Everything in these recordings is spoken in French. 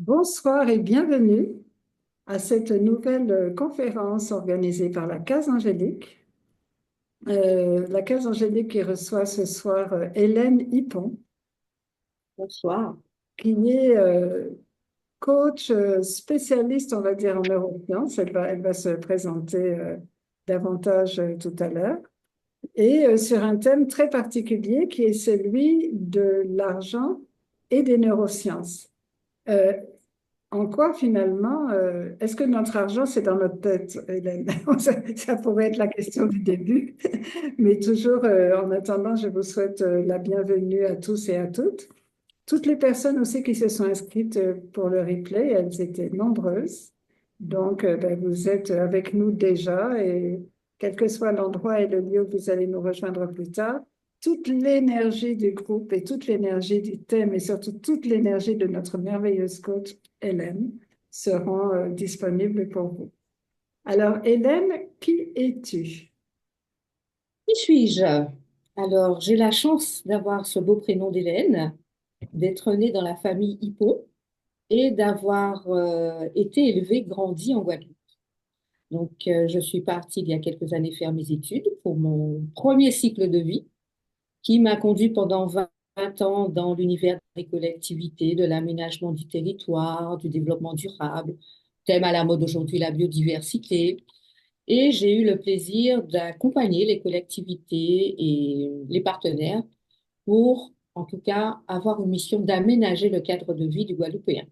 Bonsoir et bienvenue à cette nouvelle conférence organisée par la Case Angélique. La Case Angélique qui reçoit ce soir Hélène Hippon, Bonsoir. qui est coach spécialiste, on va dire, en neurosciences. Elle va se présenter davantage tout à l'heure. Et sur un thème très particulier qui est celui de l'argent et des neurosciences. Euh, En quoi, finalement, est-ce que notre argent, c'est dans notre tête, Hélène? Ça pourrait être la question du début. Mais toujours, en attendant, je vous souhaite la bienvenue à tous et à toutes. Toutes les personnes aussi qui se sont inscrites pour le replay, elles étaient nombreuses. Donc, ben, vous êtes avec nous déjà et quel que soit l'endroit et le lieu où vous allez nous rejoindre plus tard, toute l'énergie du groupe et toute l'énergie du thème et surtout toute l'énergie de notre merveilleuse coach Hélène seront disponibles pour vous. Alors, Hélène, qui es-tu? Qui suis-je? Alors, j'ai la chance d'avoir ce beau prénom d'Hélène, d'être née dans la famille Hippo et d'avoir été élevée, grandie en Guadeloupe. Donc, je suis partie il y a quelques années faire mes études pour mon premier cycle de vie qui m'a conduit pendant 20 ans dans l'univers des collectivités, de l'aménagement du territoire, du développement durable, thème à la mode aujourd'hui, la biodiversité. Et j'ai eu le plaisir d'accompagner les collectivités et les partenaires pour, en tout cas, avoir une mission d'aménager le cadre de vie du Guadeloupéen,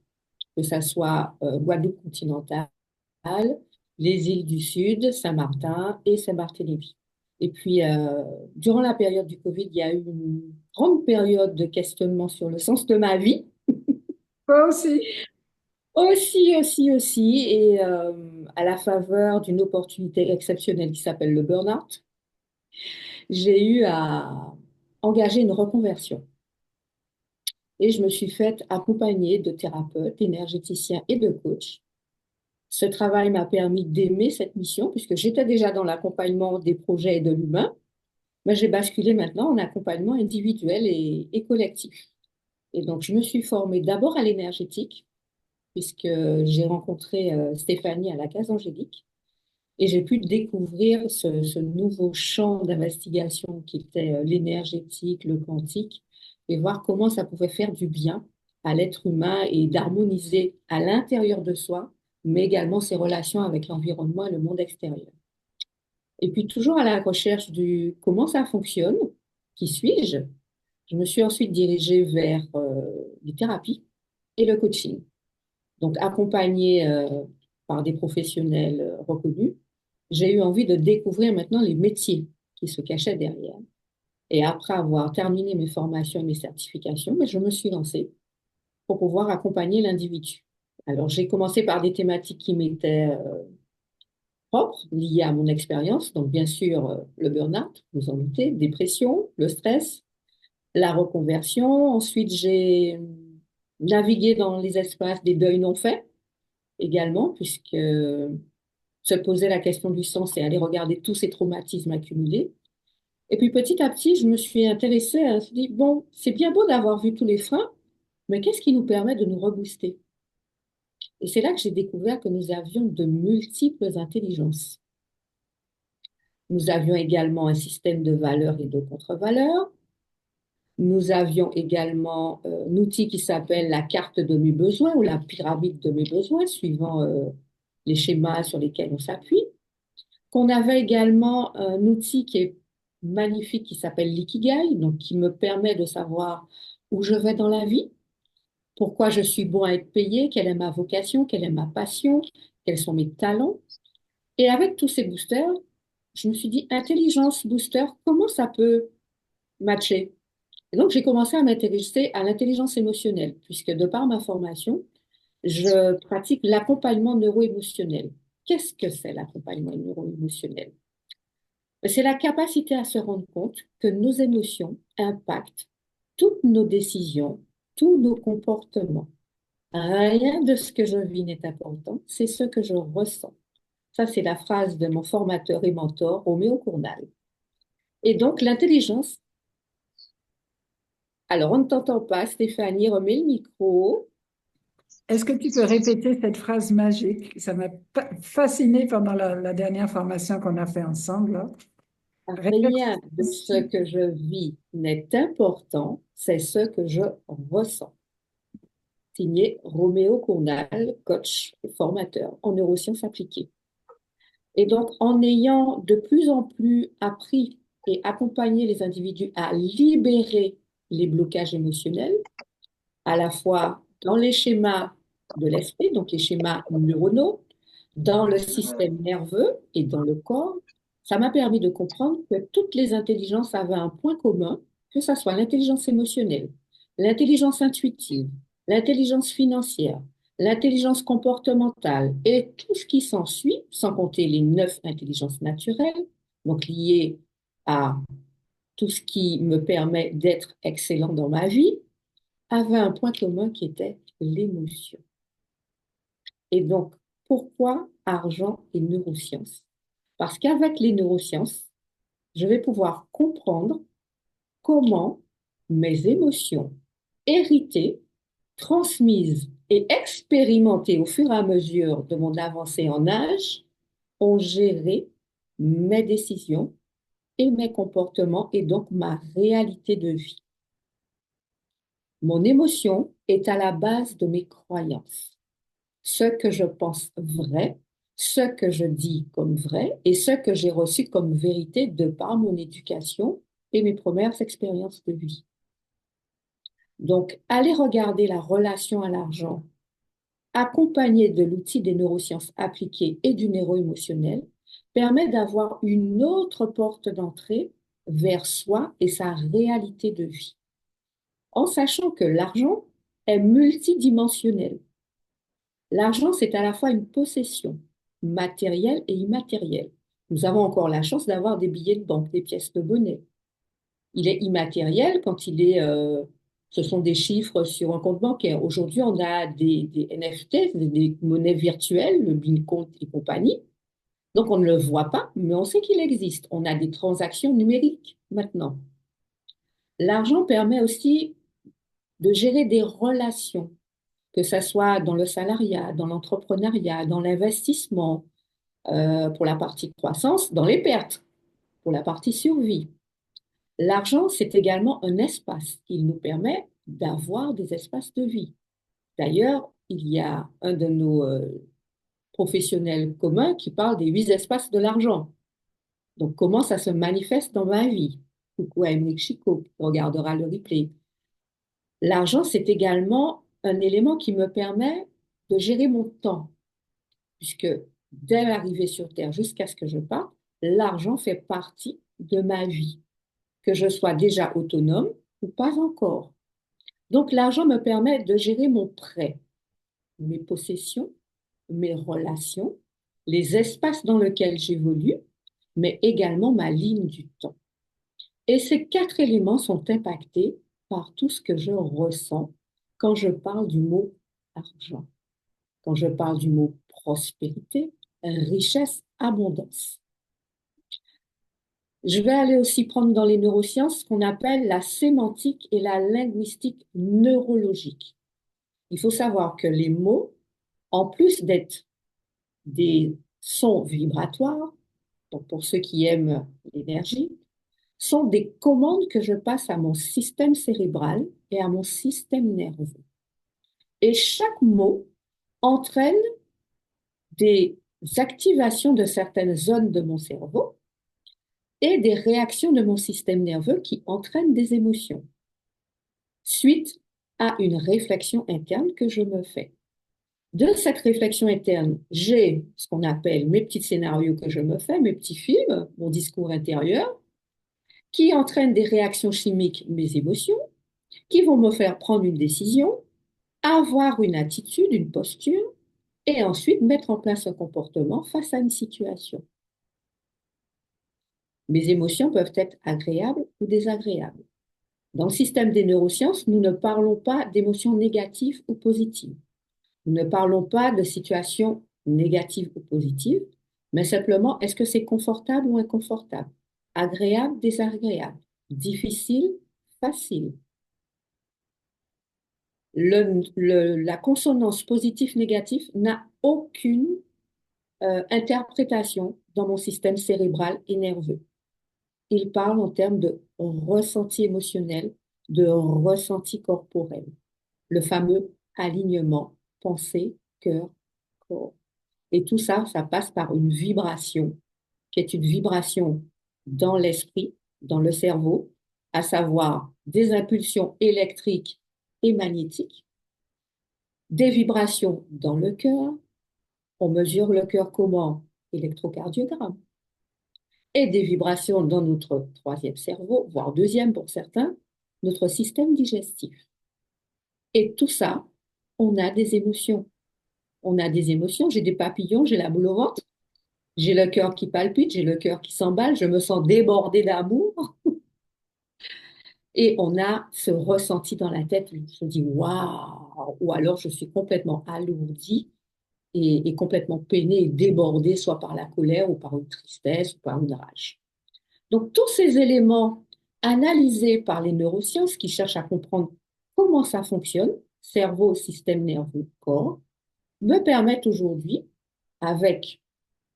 que ça soit Guadeloupe continentale, les îles du Sud, Saint-Martin et Saint-Barthélemy. Et puis, durant la période du Covid, il y a eu une grande période de questionnement sur le sens de ma vie. Toi aussi. Aussi, et à la faveur d'une opportunité exceptionnelle qui s'appelle le burn-out, j'ai eu à engager une reconversion. Et je me suis faite accompagner de thérapeutes, d'énergéticiens et de coachs. Ce travail m'a permis d'aimer cette mission puisque j'étais déjà dans l'accompagnement des projets et de l'humain, mais j'ai basculé maintenant en accompagnement individuel et collectif. Et donc, je me suis formée d'abord à l'énergétique puisque j'ai rencontré Stéphanie à la Case Angélique et j'ai pu découvrir ce nouveau champ d'investigation qui était l'énergétique, le quantique, et voir comment ça pouvait faire du bien à l'être humain et d'harmoniser à l'intérieur de soi, mais également ses relations avec l'environnement et le monde extérieur. Et puis toujours à la recherche du comment ça fonctionne, qui suis-je, je me suis ensuite dirigée vers les thérapies et le coaching. Donc accompagnée par des professionnels reconnus, j'ai eu envie de découvrir maintenant les métiers qui se cachaient derrière. Et après avoir terminé mes formations et mes certifications, mais je me suis lancée pour pouvoir accompagner l'individu. Alors, j'ai commencé par des thématiques qui m'étaient propres, liées à mon expérience. Donc, bien sûr, le burn-out, vous en doutez, dépression, le stress, la reconversion. Ensuite, j'ai navigué dans les espaces des deuils non faits également, puisque se poser la question du sens et aller regarder tous ces traumatismes accumulés. Et puis petit à petit, je me suis intéressée à se dire, bon, c'est bien beau d'avoir vu tous les freins, mais qu'est-ce qui nous permet de nous rebooster? Et c'est là que j'ai découvert que nous avions de multiples intelligences. Nous avions également un système de valeurs et de contre-valeurs. Nous avions également un outil qui s'appelle la carte de mes besoins ou la pyramide de mes besoins, suivant les schémas sur lesquels on s'appuie. Qu'on avait également un outil qui est magnifique qui s'appelle l'Ikigai, donc qui me permet de savoir où je vais dans la vie, pourquoi je suis bon à être payé, quelle est ma vocation, quelle est ma passion, quels sont mes talents. Et avec tous ces boosters, je me suis dit, intelligence booster, comment ça peut matcher? Et donc, j'ai commencé à m'intéresser à l'intelligence émotionnelle, puisque de par ma formation, je pratique l'accompagnement neuro-émotionnel. Qu'est-ce que c'est l'accompagnement neuro-émotionnel? C'est la capacité à se rendre compte que nos émotions impactent toutes nos décisions, tous nos comportements. Rien de ce que je vis n'est important, c'est ce que je ressens. Ça, c'est la phrase de mon formateur et mentor, Roméo Cournal. Et donc, l'intelligence. Alors, on ne t'entend pas, Stéphanie, remets le micro. Est-ce que tu peux répéter cette phrase magique? Ça m'a fascinée pendant la dernière formation qu'on a fait ensemble, là. Répète. Rien de ce que je vis n'est important, c'est ce que je ressens. Signé Roméo Cournal, coach et formateur en neurosciences appliquées. Et donc, en ayant de plus en plus appris et accompagné les individus à libérer les blocages émotionnels, à la fois dans les schémas de l'esprit, donc les schémas neuronaux, dans le système nerveux et dans le corps, ça m'a permis de comprendre que toutes les intelligences avaient un point commun, que ce soit l'intelligence émotionnelle, l'intelligence intuitive, l'intelligence financière, l'intelligence comportementale et tout ce qui s'ensuit, sans compter les 9 intelligences naturelles, donc liées à tout ce qui me permet d'être excellent dans ma vie, avaient un point commun qui était l'émotion. Et donc, pourquoi argent et neurosciences? Parce qu'avec les neurosciences, je vais pouvoir comprendre comment mes émotions héritées, transmises et expérimentées au fur et à mesure de mon avancée en âge ont géré mes décisions et mes comportements et donc ma réalité de vie. Mon émotion est à la base de mes croyances. Ce que je pense vrai, ce que je dis comme vrai et ce que j'ai reçu comme vérité de par mon éducation et mes premières expériences de vie. Donc, aller regarder la relation à l'argent, accompagné de l'outil des neurosciences appliquées et du neuroémotionnel, permet d'avoir une autre porte d'entrée vers soi et sa réalité de vie, en sachant que l'argent est multidimensionnel. L'argent, c'est à la fois une possession matérielle et immatérielle. Nous avons encore la chance d'avoir des billets de banque, des pièces de monnaie. Il est immatériel quand ce sont des chiffres sur un compte bancaire. Aujourd'hui, on a des NFT, des monnaies virtuelles, le Bitcoin et compagnie. Donc, on ne le voit pas, mais on sait qu'il existe. On a des transactions numériques maintenant. L'argent permet aussi de gérer des relations, que ce soit dans le salariat, dans l'entrepreneuriat, dans l'investissement, pour la partie croissance, dans les pertes, pour la partie survie. L'argent, c'est également un espace. Il nous permet d'avoir des espaces de vie. D'ailleurs, il y a un de nos professionnels communs qui parle des 8 espaces de l'argent. Donc, comment ça se manifeste dans ma vie? Coucou à Émeric Chicot, qui regardera le replay. L'argent, c'est également un élément qui me permet de gérer mon temps, puisque dès l'arrivée sur Terre jusqu'à ce que je parte, l'argent fait partie de ma vie, que je sois déjà autonome ou pas encore. Donc, l'argent me permet de gérer mon prêt, mes possessions, mes relations, les espaces dans lesquels j'évolue, mais également ma ligne du temps. Et ces 4 éléments sont impactés par tout ce que je ressens quand je parle du mot argent, quand je parle du mot prospérité, richesse, abondance. Je vais aller aussi prendre dans les neurosciences ce qu'on appelle la sémantique et la linguistique neurologique. Il faut savoir que les mots, en plus d'être des sons vibratoires, donc pour ceux qui aiment l'énergie, sont des commandes que je passe à mon système cérébral et à mon système nerveux. Et chaque mot entraîne des activations de certaines zones de mon cerveau et des réactions de mon système nerveux qui entraînent des émotions, suite à une réflexion interne que je me fais. De cette réflexion interne, j'ai ce qu'on appelle mes petits scénarios que je me fais, mes petits films, mon discours intérieur, qui entraînent des réactions chimiques, mes émotions, qui vont me faire prendre une décision, avoir une attitude, une posture, et ensuite mettre en place un comportement face à une situation. Mes émotions peuvent être agréables ou désagréables. Dans le système des neurosciences, nous ne parlons pas d'émotions négatives ou positives. Nous ne parlons pas de situations négatives ou positives, mais simplement est-ce que c'est confortable ou inconfortable, agréable, désagréable, difficile, facile. La consonance positif-négatif n'a aucune interprétation dans mon système cérébral et nerveux. Il parle en termes de ressenti émotionnel, de ressenti corporel, le fameux alignement pensée, cœur, corps. Et tout ça, ça passe par une vibration, qui est une vibration dans l'esprit, dans le cerveau, à savoir des impulsions électriques et magnétiques, des vibrations dans le cœur. On mesure le cœur comment? Électrocardiogramme. Et des vibrations dans notre troisième cerveau, voire deuxième pour certains, notre système digestif. Et tout ça, on a des émotions. On a des émotions, j'ai des papillons, j'ai la boule au ventre, j'ai le cœur qui palpite, j'ai le cœur qui s'emballe, je me sens débordée d'amour. Et on a ce ressenti dans la tête, je dis waouh, ou alors je suis complètement alourdie et complètement peinée et débordée, soit par la colère ou par une tristesse ou par une rage. Donc, tous ces éléments analysés par les neurosciences qui cherchent à comprendre comment ça fonctionne, cerveau, système nerveux, corps, me permettent aujourd'hui, avec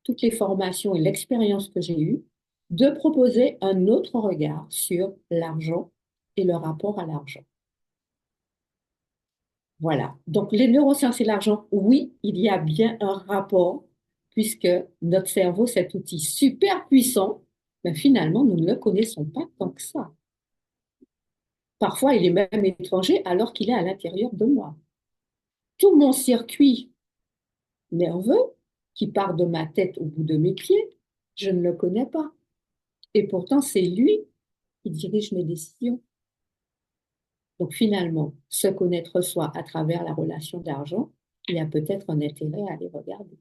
toutes les formations et l'expérience que j'ai eue, de proposer un autre regard sur l'argent et le rapport à l'argent. Voilà. Donc, les neurosciences et l'argent, oui, il y a bien un rapport, puisque notre cerveau, cet outil super puissant, mais finalement, nous ne le connaissons pas tant que ça. Parfois, il est même étranger alors qu'il est à l'intérieur de moi. Tout mon circuit nerveux, qui part de ma tête au bout de mes pieds, je ne le connais pas. Et pourtant, c'est lui qui dirige mes décisions. Donc finalement, se connaître soi à travers la relation d'argent, il y a peut-être un intérêt à aller regarder.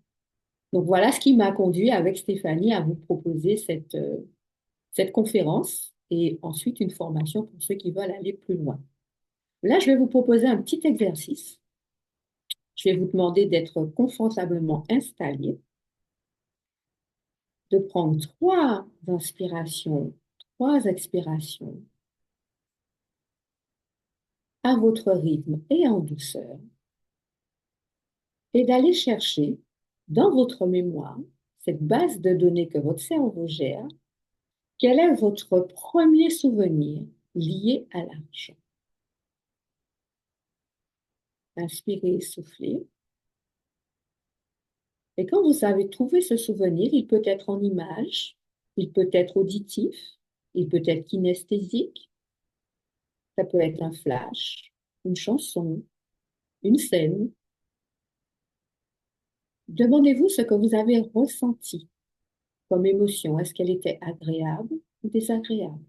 Donc voilà ce qui m'a conduit avec Stéphanie à vous proposer cette conférence et ensuite une formation pour ceux qui veulent aller plus loin. Là, je vais vous proposer un petit exercice. Je vais vous demander d'être confortablement installé, de prendre 3 inspirations, 3 expirations à votre rythme et en douceur, et d'aller chercher dans votre mémoire, cette base de données que votre cerveau gère, quel est votre premier souvenir lié à l'argent. Inspirez, soufflez. Et quand vous avez trouvé ce souvenir, il peut être en image, il peut être auditif, il peut être kinesthésique, ça peut être un flash, une chanson, une scène. Demandez-vous ce que vous avez ressenti comme émotion. Est-ce qu'elle était agréable ou désagréable?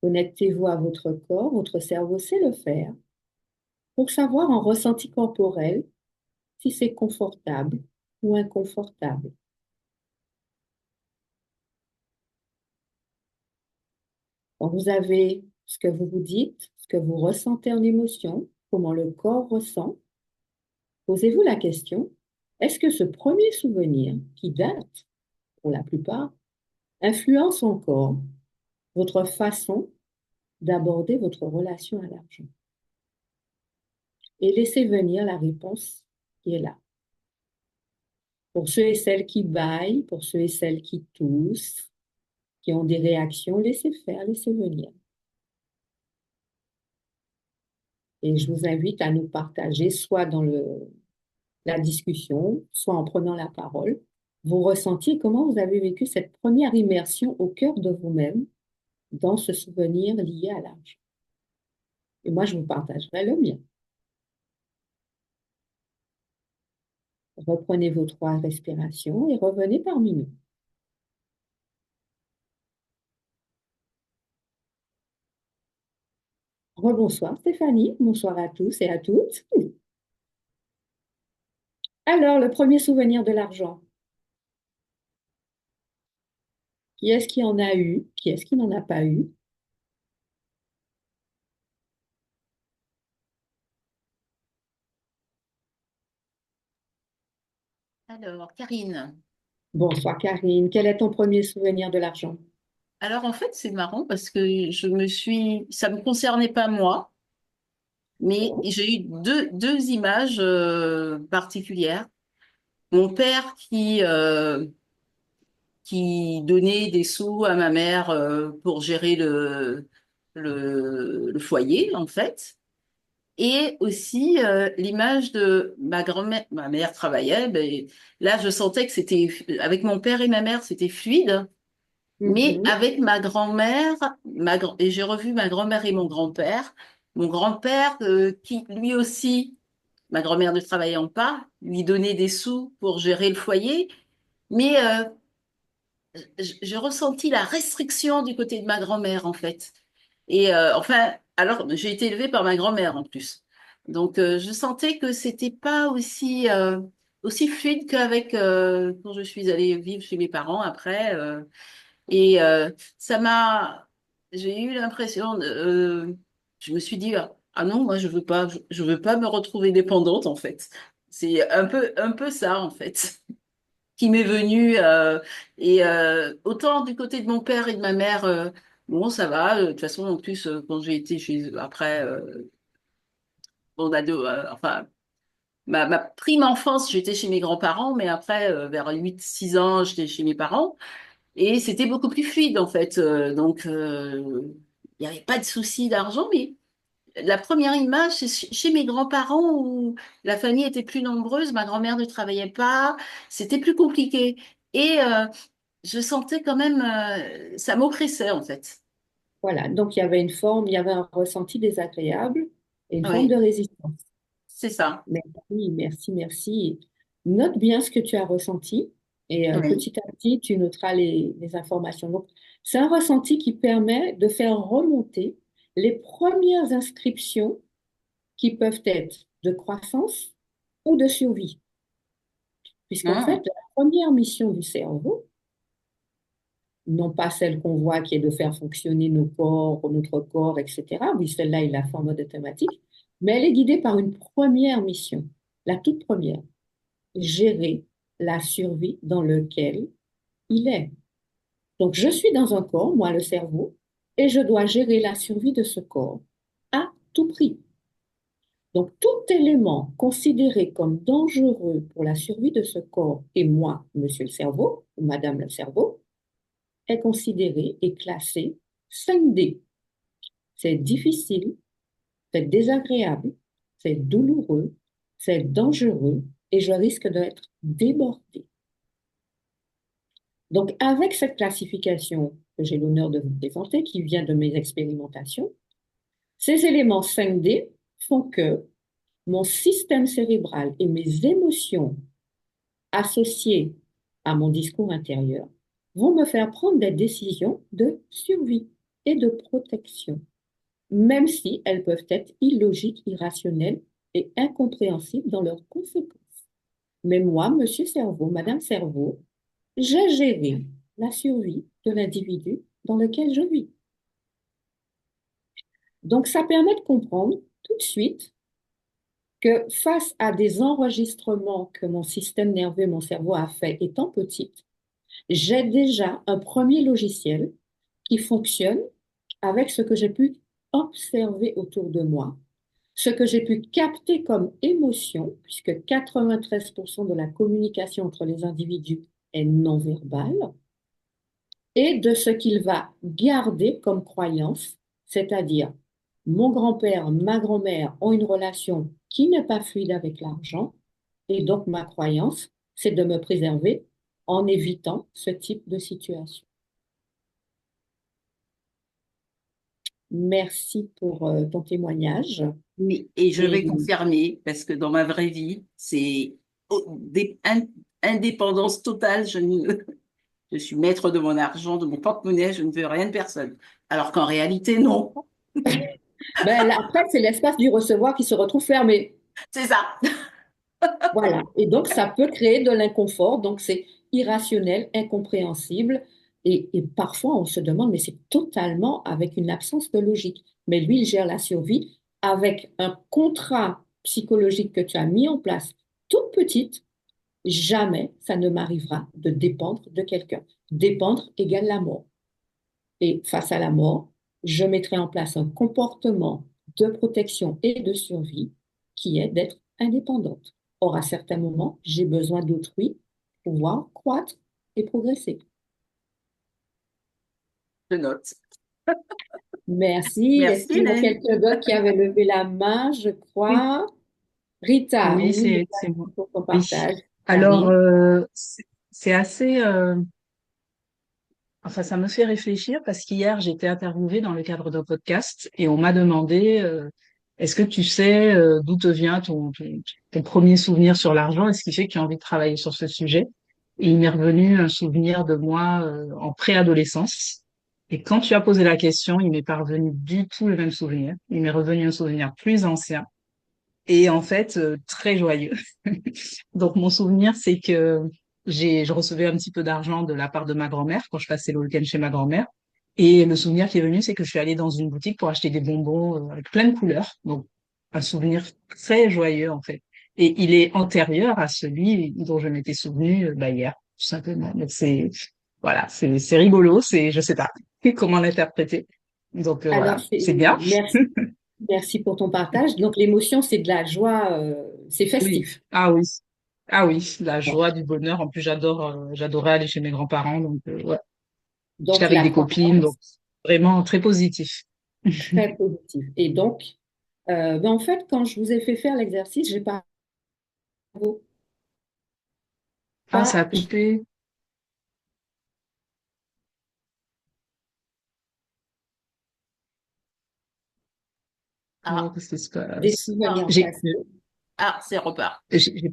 Connectez-vous à votre corps, votre cerveau sait le faire, pour savoir en ressenti corporel si c'est confortable ou inconfortable. Quand vous avez ce que vous vous dites, ce que vous ressentez en émotion, comment le corps ressent, posez-vous la question, est-ce que ce premier souvenir, qui date pour la plupart, influence encore votre façon d'aborder votre relation à l'argent? Et laissez venir la réponse qui est là. Pour ceux et celles qui bâillent, pour ceux et celles qui toussent, qui ont des réactions, laissez faire, laissez venir. Et je vous invite à nous partager, soit dans la discussion, soit en prenant la parole, vous ressentiez comment vous avez vécu cette première immersion au cœur de vous-même dans ce souvenir lié à l'argent. Et moi, je vous partagerai le mien. Reprenez vos 3 respirations et revenez parmi nous. Rebonsoir Stéphanie, bonsoir à tous et à toutes. Alors, le premier souvenir de l'argent. Qui est-ce qui en a eu? Qui est-ce qui n'en a pas eu? Alors, Karine. Bonsoir Karine, quel est ton premier souvenir de l'argent? Alors, en fait, c'est marrant parce que ça me concernait pas moi, mais j'ai eu deux images particulières. Mon père qui donnait des sous à ma mère pour gérer le foyer, en fait. Et aussi l'image de ma grand-mère. Ma mère travaillait, ben, là je sentais que c'était, avec mon père et ma mère, c'était fluide. Mais Mhm. avec ma grand-mère, et j'ai revu ma grand-mère et mon grand-père. Mon grand-père, qui lui aussi, ma grand-mère ne travaillant pas, lui donnait des sous pour gérer le foyer. Mais j'ai ressenti la restriction du côté de ma grand-mère, en fait. Et enfin, alors, j'ai été élevée par ma grand-mère en plus. Donc, je sentais que c'était pas aussi fluide qu'avec quand je suis allée vivre chez mes parents après. Et ça m'a, j'ai eu l'impression, je me suis dit, ah non, moi, je veux pas me retrouver dépendante, en fait. C'est un peu ça, en fait, qui m'est venu. Et autant du côté de mon père et de ma mère, bon, ça va. De toute façon, en plus, quand j'ai été chez eux, après, mon ado, enfin, ma prime enfance, j'étais chez mes grands-parents, mais après, vers 8 6 ans, j'étais chez mes parents. Et c'était beaucoup plus fluide, en fait. Donc, il n'y avait pas de souci d'argent, mais la première image, c'est chez mes grands-parents où la famille était plus nombreuse, ma grand-mère ne travaillait pas, c'était plus compliqué. Et je sentais quand même, ça m'oppressait en fait. Voilà, donc il y avait un ressenti désagréable et une forme de Oui, résistance. c'est ça. Merci, merci, merci. Note bien ce que tu as ressenti et Oui. petit à petit, tu noteras les informations. Donc, c'est un ressenti qui permet de faire remonter les premières inscriptions qui peuvent être de croissance ou de survie. Puisqu'en fait, Hum, la première mission du cerveau, non pas celle qu'on voit qui est de faire fonctionner nos corps, notre corps, etc. Oui, celle-là, il la fait en mode automatique, mais elle est guidée par une première mission, la toute première, gérer la survie dans lequel il est. Donc, je suis dans un corps, moi, le cerveau, et je dois gérer la survie de ce corps à tout prix. Donc, tout élément considéré comme dangereux pour la survie de ce corps, et moi, monsieur le cerveau, ou madame le cerveau, est considéré et classé 5D. C'est difficile, c'est désagréable, c'est douloureux, c'est dangereux et je risque d'être débordé. Donc, avec cette classification que j'ai l'honneur de vous présenter, qui vient de mes expérimentations, ces éléments 5D font que mon système cérébral et mes émotions associées à mon discours intérieur vont me faire prendre des décisions de survie et de protection, même si elles peuvent être illogiques, irrationnelles et incompréhensibles dans leurs conséquences. Mais moi, monsieur cerveau, madame cerveau, j'ai géré la survie de l'individu dans lequel je vis. Donc, ça permet de comprendre tout de suite que face à des enregistrements que mon système nerveux, mon cerveau a fait étant petite, j'ai déjà un premier logiciel qui fonctionne avec ce que j'ai pu observer autour de moi, ce que j'ai pu capter comme émotion, puisque 93% de la communication entre les individus est non verbale, et de ce qu'il va garder comme croyance, c'est-à-dire mon grand-père, ma grand-mère ont une relation qui n'est pas fluide avec l'argent, et donc ma croyance, c'est de me préserver en évitant ce type de situation. Merci pour ton témoignage. Et je Et vais confirmer, parce que dans ma vraie vie, c'est indépendance totale. Je suis maître de mon argent, de mon porte-monnaie, je ne veux rien de personne. Alors qu'en réalité, non. ben, là, après, c'est l'espace du recevoir qui se retrouve fermé. C'est ça. Voilà. Et donc, ça peut créer de l'inconfort. Donc, c'est irrationnel, incompréhensible. Et parfois, on se demande, mais c'est totalement avec une absence de logique. Mais lui, il gère la survie avec un contrat psychologique que tu as mis en place toute petite. Jamais ça ne m'arrivera de dépendre de quelqu'un. Dépendre égale la mort. Et face à la mort, je mettrai en place un comportement de protection et de survie qui est d'être indépendante. Or, à certains moments, j'ai besoin d'autrui pour pouvoir croître et progresser. Je note. Merci. Est-ce Merci, qu'il y a Hélène. quelqu'un d'autre qui avait levé la main, je Oui, crois? Rita, oui, oui, c'est moi. pour ton Oui. partage. Alors, Karine. c'est assez, enfin, ça me fait réfléchir parce qu'hier, j'étais interviewée dans le cadre d'un podcast et on m'a demandé, est-ce que tu sais d'où te vient ton premier souvenir sur l'argent et ce qui fait que tu as envie de travailler sur ce sujet? Et il m'est revenu un souvenir de moi en préadolescence. Et quand tu as posé la question, il m'est pas revenu du tout le même souvenir. Il m'est revenu un souvenir plus ancien et en fait très joyeux. Donc mon souvenir, c'est que je recevais un petit peu d'argent de la part de ma grand-mère quand je passais le week-end chez ma grand-mère. Et le souvenir qui est venu, c'est que je suis allée dans une boutique pour acheter des bonbons avec plein de couleurs. Donc un souvenir très joyeux en fait. Et il est antérieur à celui dont je m'étais souvenu hier, tout simplement. Donc c'est voilà, c'est rigolo, je sais pas comment l'interpréter. Donc Alors, voilà, c'est bien. merci pour ton partage. Donc, l'émotion, c'est de la joie, c'est Oui. festif. Ah oui. Ah oui, la Bon. joie, du bonheur. En plus, j'adorais aller chez mes grands-parents. Donc, ouais. J'étais Donc, avec la des copines, donc croyance, vraiment très positif. très positive. Et donc, ben, en fait, quand je vous ai fait faire l'exercice, j'ai Ah, ça a pas coupé. Oh, Ah, qu'est-ce qui se des passe? souvenirs J'ai, passés. c'est repart. j'ai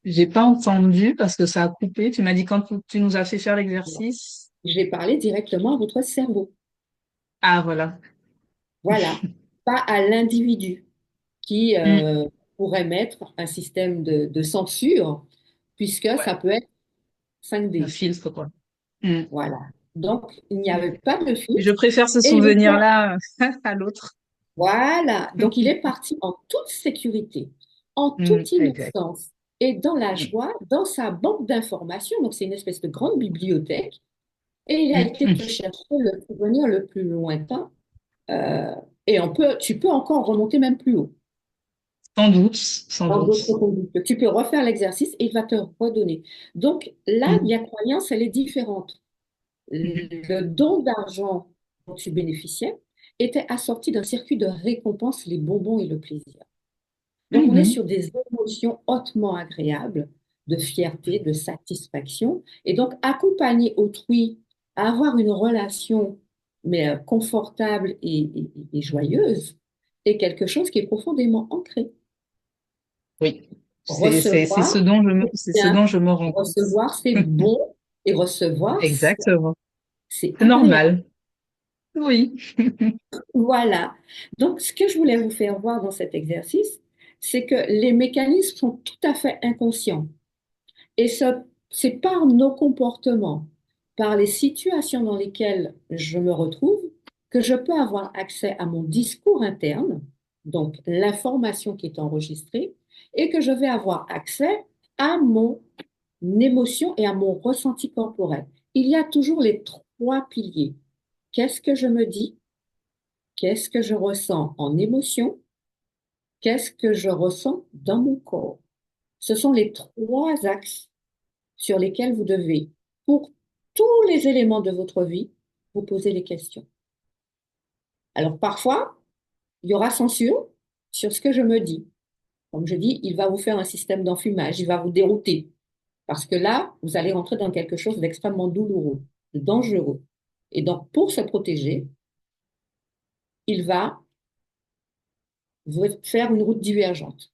j'ai pas entendu parce que ça a coupé. Tu m'as dit quand tu nous as fait faire l'exercice. Je vais parler directement à votre cerveau. Ah, voilà. Voilà, pas à l'individu qui Hmm. pourrait mettre un système de censure, puisque Ouais, ça peut être un 5D. filtre, quoi. Hmm. Voilà. Donc, il n'y avait Ok. pas de Je filtre préfère ce et il était, souvenir-là à l'autre. voilà. Donc, il est parti en toute sécurité, en Hmm, toute exact. innocence et dans la Hmm. joie, dans sa banque d'informations. Donc, c'est une espèce de grande bibliothèque. Et il a Hmm. été te chercher le souvenir le plus lointain. euh, et tu peux encore remonter même plus haut. Sans doute, sans Dans doute. d'autres conductes. Tu peux refaire l'exercice et il va te redonner. Donc là, Hmm. la croyance, elle est différente. Hmm. Le don d'argent dont tu bénéficiais était assorti d'un circuit de récompense, les bonbons et le plaisir. Donc on est Mhm. sur des émotions hautement agréables, de fierté, de satisfaction. Et donc accompagner autrui à avoir une relation mais confortable et joyeuse est quelque chose qui est profondément ancré. Oui, c'est Recevoir, c'est ce bien, dont je me rends compte. recevoir, c'est bon et recevoir, Exactement. c'est C'est agréable. normal. Oui. Voilà. Donc, ce que je voulais vous faire voir dans cet exercice, c'est que les mécanismes sont tout à fait inconscients. Et c'est par nos comportements, par les situations dans lesquelles je me retrouve, que je peux avoir accès à mon discours interne, donc l'information qui est enregistrée, et que je vais avoir accès à mon émotion et à mon ressenti corporel. Il y a toujours les trois piliers. Qu'est-ce que je me dis? Qu'est-ce que je ressens en émotion? Qu'est-ce que je ressens dans mon corps? Ce sont les trois axes sur lesquels vous devez, pour tous les éléments de votre vie, vous poser les questions. Alors parfois, il y aura censure sur ce que je me dis. Comme je dis, il va vous faire un système d'enfumage, il va vous dérouter. Parce que là, vous allez rentrer dans quelque chose d'extrêmement douloureux, de dangereux. Et donc, pour se protéger, il va vous faire une route divergente.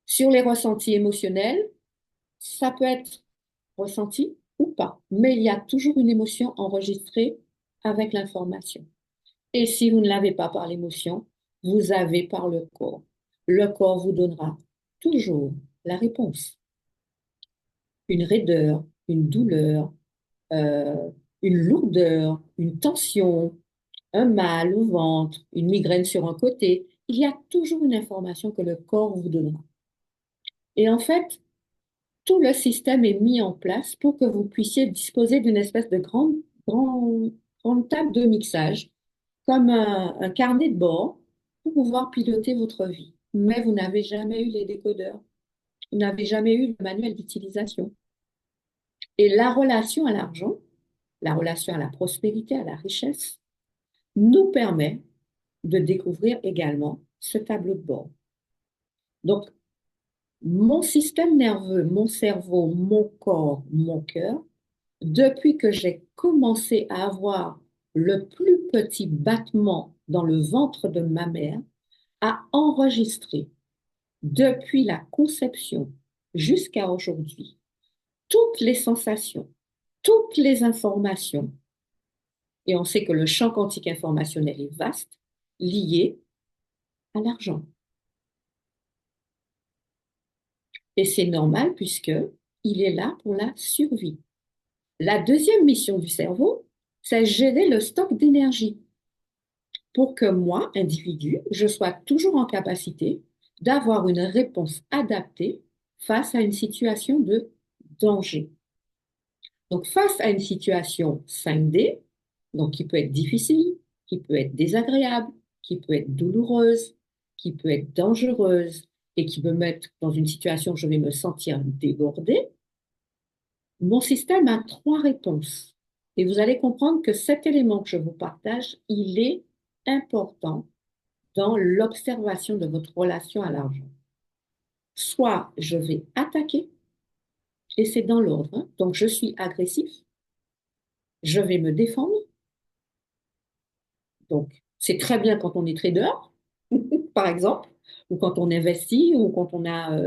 Sur les ressentis émotionnels, ça peut être ressenti ou pas, mais il y a toujours une émotion enregistrée avec l'information. Et si vous ne l'avez pas par l'émotion, vous avez par le corps. Le corps vous donnera toujours la réponse. Une raideur, une douleur, euh, une lourdeur, une tension, un mal au ventre, une migraine sur un côté. Il y a toujours une information que le corps vous donnera. Et en fait, tout le système est mis en place pour que vous puissiez disposer d'une espèce de grande table de mixage, comme un carnet de bord pour pouvoir piloter votre vie. Mais vous n'avez jamais eu les décodeurs, vous n'avez jamais eu le manuel d'utilisation. Et la relation à l'argent, la relation à la prospérité, à la richesse, nous permet de découvrir également ce tableau de bord. Donc, mon système nerveux, mon cerveau, mon corps, mon cœur, depuis que j'ai commencé à avoir le plus petit battement dans le ventre de ma mère, a enregistré depuis la conception jusqu'à aujourd'hui toutes les sensations, toutes les informations, et on sait que le champ quantique informationnel est vaste, lié à l'argent. Et c'est normal puisque il est là pour la survie. La deuxième mission du cerveau, c'est gérer le stock d'énergie pour que moi, individu, je sois toujours en capacité d'avoir une réponse adaptée face à une situation de danger. Donc, face à une situation 5D, donc qui peut être difficile, qui peut être désagréable, qui peut être douloureuse, qui peut être dangereuse et qui peut me mettre dans une situation où je vais me sentir débordée, mon système a 3 réponses. Et vous allez comprendre que cet élément que je vous partage, il est important dans l'observation de votre relation à l'argent. Soit je vais attaquer, et c'est dans l'ordre, hein. Donc je suis agressif, je vais me défendre. Donc c'est très bien quand on est trader, par exemple, ou quand on investit, ou quand on a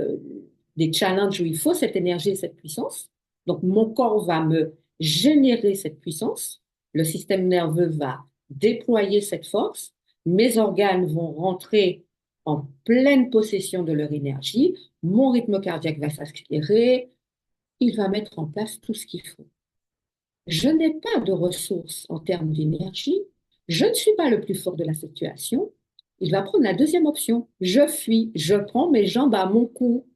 des challenges où il faut cette énergie et cette puissance. Donc mon corps va me générer cette puissance, le système nerveux va déployer cette force, mes organes vont rentrer en pleine possession de leur énergie, mon rythme cardiaque va s'accélérer, il va mettre en place tout ce qu'il faut. Je n'ai pas de ressources en termes d'énergie, je ne suis pas le plus fort de la situation, il va prendre la deuxième option. Je fuis, je prends mes jambes à mon cou,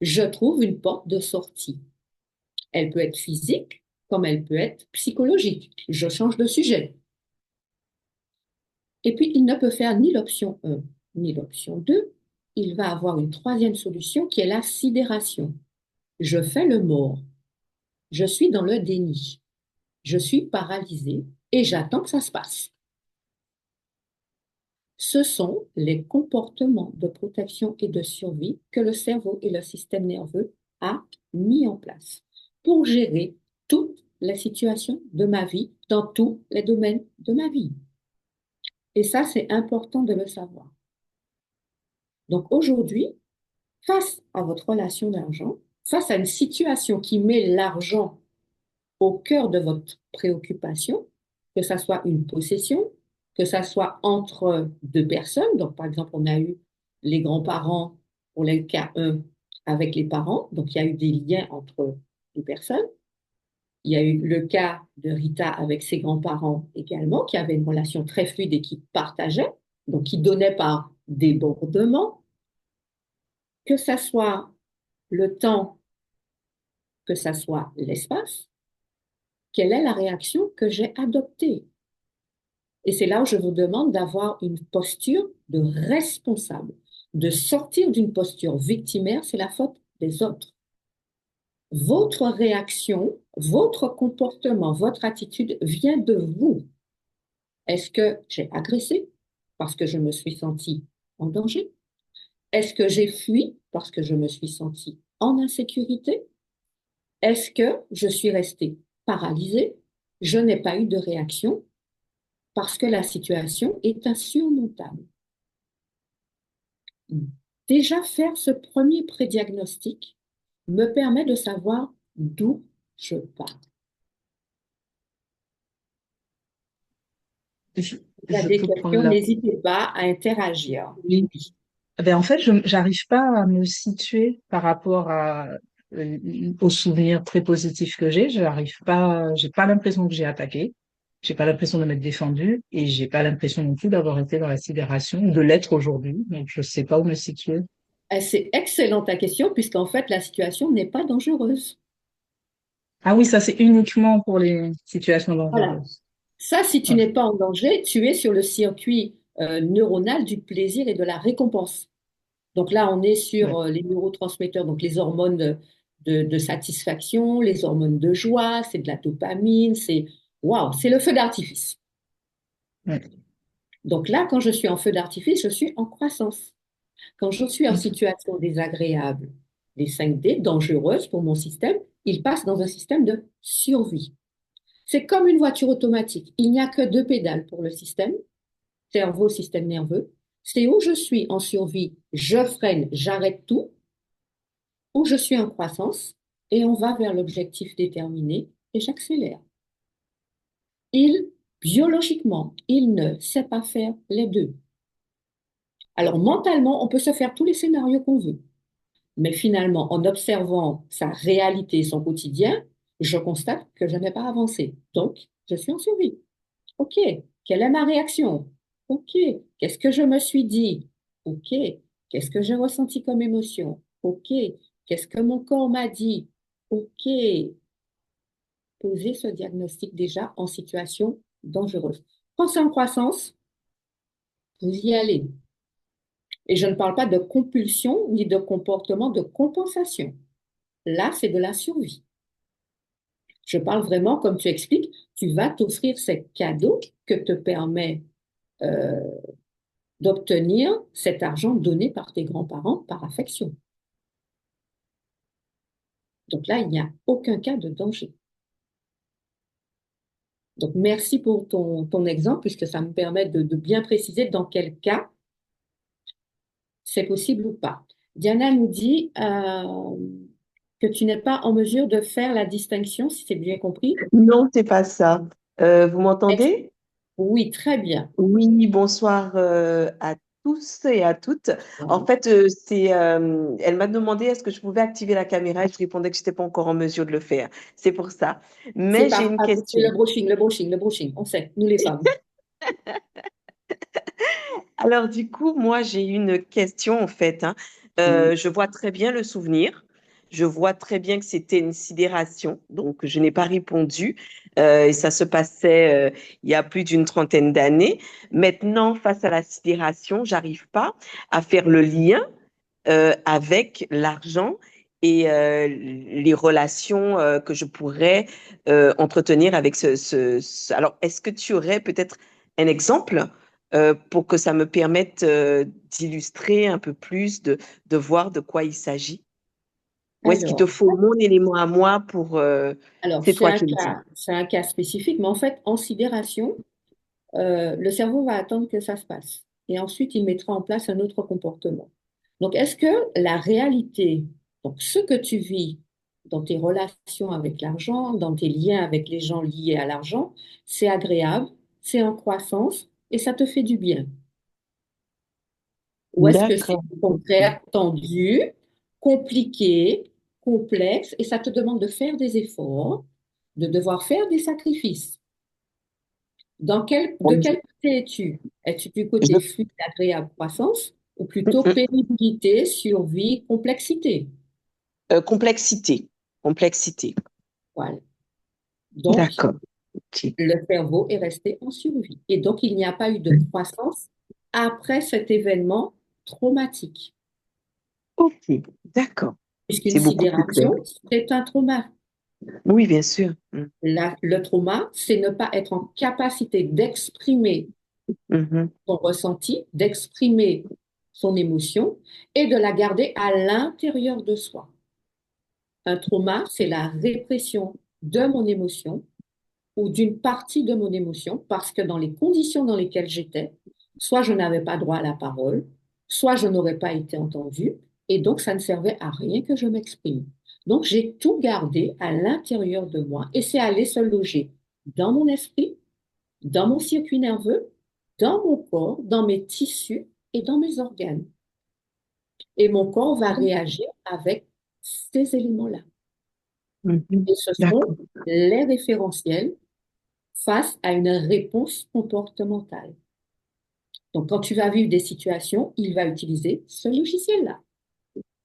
je trouve une porte de sortie. Elle peut être physique comme elle peut être psychologique. Je change de sujet. Et puis, il ne peut faire ni l'option 1 ni l'option 2. Il va avoir une troisième solution qui est la sidération. Je fais le mort. Je suis dans le déni. Je suis paralysée et j'attends que ça se passe. Ce sont les comportements de protection et de survie que le cerveau et le système nerveux a mis en place pour gérer toutes les situations de ma vie dans tous les domaines de ma vie. Et ça, c'est important de le savoir. Donc aujourd'hui, face à votre relation d'argent, face à une situation qui met l'argent au cœur de votre préoccupation, que ça soit une possession, que ça soit entre 2 personnes. Donc, par exemple, on a eu les grands-parents pour le cas 1 avec les parents. Donc, il y a eu des liens entre 2 personnes. Il y a eu le cas de Rita avec ses grands-parents également, qui avaient une relation très fluide et qui partageaient, donc qui donnaient par débordement. Que ça soit le temps, que ça soit l'espace, quelle est la réaction que j'ai adoptée? Et c'est là où je vous demande d'avoir une posture de responsable, de sortir d'une posture victimaire, c'est la faute des autres. Votre réaction, votre comportement, votre attitude vient de vous. Est-ce que j'ai agressé parce que je me suis sentie en danger? Est-ce que j'ai fui parce que je me suis sentie en insécurité? Est-ce que je suis restée paralysée? Je n'ai pas eu de réaction parce que la situation est insurmontable. Déjà faire ce premier prédiagnostic me permet de savoir d'où je pars. Je, Il y a je des peux prendre questions, n'hésitez pas à interagir. Oui. Ben, en fait, je j'arrive pas à me situer par rapport aux souvenirs très positifs que j'ai pas l'impression que j'ai attaqué, j'ai pas l'impression de m'être défendue et j'ai pas l'impression non plus d'avoir été dans la sidération ou de l'être aujourd'hui. Donc, je sais pas où me situer. C'est excellent ta question, puisqu'en fait, la situation n'est pas dangereuse. Ah oui, ça, c'est uniquement pour les situations Voilà. dangereuses. Ça, si tu Ouais. n'es pas en danger, tu es sur le circuit neuronale du plaisir et de la récompense. Donc là, on est sur les neurotransmetteurs, donc les hormones de satisfaction, les hormones de joie, c'est de la dopamine, c'est waouh, c'est le feu d'artifice. Ouais. Donc là, quand je suis en feu d'artifice, je suis en croissance. Quand je suis en situation désagréable, les 5D, dangereuses pour mon système, il passe dans un système de survie. C'est comme une voiture automatique. Il n'y a que deux pédales pour le système, cerveau, système nerveux. C'est où je suis en survie, je freine, j'arrête tout, ou je suis en croissance et on va vers l'objectif déterminé et j'accélère. Biologiquement, il ne sait pas faire les deux. Alors mentalement, on peut se faire tous les scénarios qu'on veut. Mais finalement, en observant sa réalité, son quotidien, je constate que je n'ai pas avancé. Donc, je suis en survie. OK, quelle est ma réaction? OK, qu'est-ce que je me suis dit? OK, qu'est-ce que j'ai ressenti comme émotion? OK, qu'est-ce que mon corps m'a dit? OK, poser ce diagnostic déjà en situation dangereuse. Quand c'est en croissance, vous y allez. Et je ne parle pas de compulsion ni de comportement de compensation. Là, c'est de la survie. Je parle vraiment, comme tu expliques, tu vas t'offrir ces cadeaux que te permet euh, d'obtenir cet argent donné par tes grands-parents par affection. Donc là, il n'y a aucun cas de danger. Donc merci pour ton exemple, puisque ça me permet de bien préciser dans quel cas c'est possible ou pas. Diana nous dit que tu n'es pas en mesure de faire la distinction, si c'est bien compris. Non, c'est pas ça. Vous m'entendez? Oui, très bien. Oui, bonsoir à tous et à toutes. En fait, elle m'a demandé est-ce que je pouvais activer la caméra et je répondais que je n'étais pas encore en mesure de le faire. C'est pour ça. C'est Mais j'ai pas une c'est question. le brushing. On sait, nous les femmes. Alors, du coup, moi, j'ai une question en fait, hein. Oui. Je vois très bien le souvenir. Je vois très bien que c'était une sidération, donc je n'ai pas répondu. Et ça se passait il y a plus d'une trentaine d'années. Maintenant, face à la sidération, j'arrive pas à faire le lien avec l'argent et les relations que je pourrais entretenir avec Alors, est-ce que tu aurais peut-être un exemple pour que ça me permette d'illustrer un peu plus, de voir de quoi il s'agit? Ou est-ce qu'il te Alors, faut mon élément à moi pour... alors c'est toi qui me dis. c'est un cas spécifique, mais en fait, en sidération, le cerveau va attendre que ça se passe. Et ensuite, il mettra en place un autre comportement. Donc, est-ce que la réalité, donc ce que tu vis dans tes relations avec l'argent, dans tes liens avec les gens liés à l'argent, c'est agréable, c'est en croissance et ça te fait du bien? Ou est-ce que c'est D'accord. au contraire tendu, compliqué, complexe et ça te demande de faire des efforts, de devoir faire des sacrifices? De quel côté es-tu? Es-tu du côté Je- fluide, agréable, croissance ou plutôt pénibilité, survie, complexité? Complexité. Complexité. Voilà. Donc, D'accord. Ok. le cerveau est resté en survie. Et donc, il n'y a pas eu de croissance après cet événement traumatique. Ok. D'accord. Puisqu'une C'est beaucoup plus clair. sidération, c'est un trauma. Oui, bien sûr. Le trauma, c'est ne pas être en capacité d'exprimer Mhm. son ressenti, d'exprimer son émotion et de la garder à l'intérieur de soi. Un trauma, c'est la répression de mon émotion ou d'une partie de mon émotion parce que dans les conditions dans lesquelles j'étais, soit je n'avais pas droit à la parole, soit je n'aurais pas été entendue et donc ça ne servait à rien que je m'exprime. Donc j'ai tout gardé à l'intérieur de moi et c'est allé se loger dans mon esprit, dans mon circuit nerveux, dans mon corps, dans mes tissus et dans mes organes. Et mon corps va réagir avec ces éléments-là. Mhm. Et ce D'accord. sont les référentiels face à une réponse comportementale. Donc, quand tu vas vivre des situations, il va utiliser ce logiciel-là.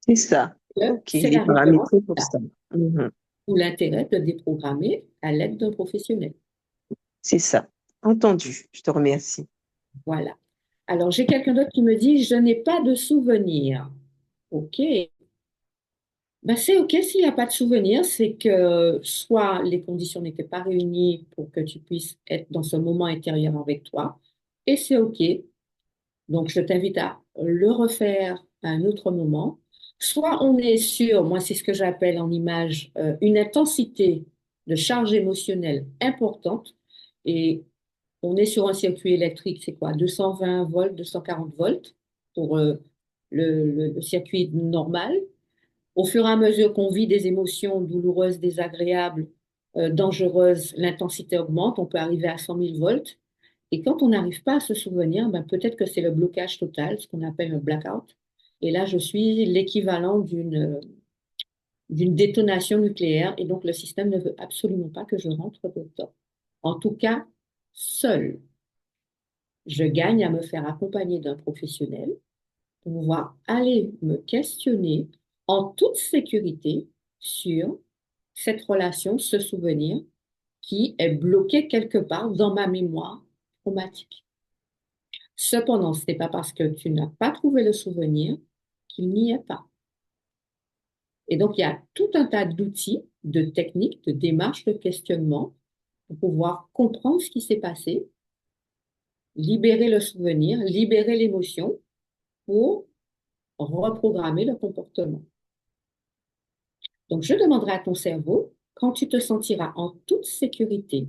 C'est ça. Ok, C'est il est la référence paramétré pour là, ça. Mhm. ou l'intérêt de déprogrammer à l'aide d'un professionnel. C'est ça. Entendu. Je te remercie. Voilà. Alors, j'ai quelqu'un d'autre qui me dit, je n'ai pas de souvenir. OK. Ben, c'est OK s'il n'y a pas de souvenir, c'est que soit les conditions n'étaient pas réunies pour que tu puisses être dans ce moment intérieur avec toi, et c'est OK. Donc, je t'invite à le refaire à un autre moment. Soit on est sur, moi, c'est ce que j'appelle en image, une intensité de charge émotionnelle importante, et on est sur un circuit électrique, c'est quoi? 220 volts, 240 volts pour le circuit normal. Au fur et à mesure qu'on vit des émotions douloureuses, désagréables, dangereuses, l'intensité augmente, on peut arriver à 100 000 volts. Et quand on n'arrive pas à se souvenir, ben peut-être que c'est le blocage total, ce qu'on appelle un blackout. Et là, je suis l'équivalent d'une détonation nucléaire. Et donc, le système ne veut absolument pas que je rentre dedans. En tout cas, seul. Je gagne à me faire accompagner d'un professionnel pour pouvoir aller me questionner en toute sécurité sur cette relation, ce souvenir qui est bloqué quelque part dans ma mémoire traumatique. Cependant, ce n'est pas parce que tu n'as pas trouvé le souvenir qu'il n'y est pas. Et donc, il y a tout un tas d'outils, de techniques, de démarches, de questionnement pour pouvoir comprendre ce qui s'est passé, libérer le souvenir, libérer l'émotion pour reprogrammer le comportement. Donc, je demanderai à ton cerveau, quand tu te sentiras en toute sécurité,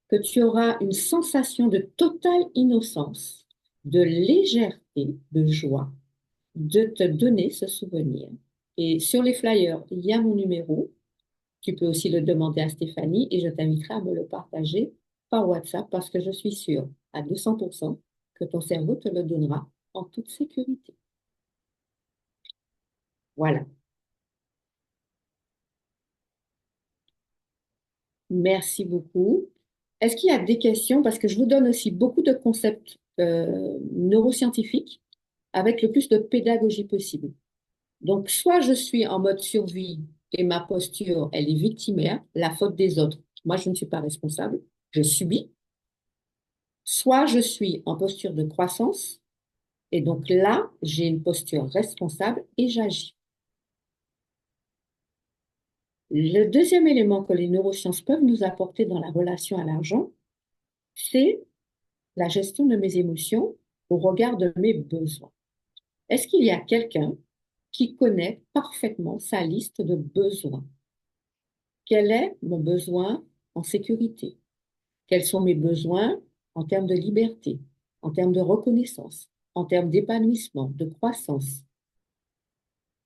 que tu auras une sensation de totale innocence, de légèreté, de joie, de te donner ce souvenir. Et sur les flyers, il y a mon numéro. Tu peux aussi le demander à Stéphanie et je t'inviterai à me le partager par WhatsApp parce que je suis sûre à 200% que ton cerveau te le donnera en toute sécurité. Voilà. Merci beaucoup. Est-ce qu'il y a des questions? Parce que je vous donne aussi beaucoup de concepts neuroscientifiques avec le plus de pédagogie possible. Donc, soit je suis en mode survie et ma posture, elle est victimaire, la faute des autres. Moi, je ne suis pas responsable, je subis. Soit je suis en posture de croissance et donc là, j'ai une posture responsable et j'agis. Le deuxième élément que les neurosciences peuvent nous apporter dans la relation à l'argent, c'est la gestion de mes émotions au regard de mes besoins. Est-ce qu'il y a quelqu'un qui connaît parfaitement sa liste de besoins? Quel est mon besoin en sécurité? Quels sont mes besoins en termes de liberté, en termes de reconnaissance, en termes d'épanouissement, de croissance?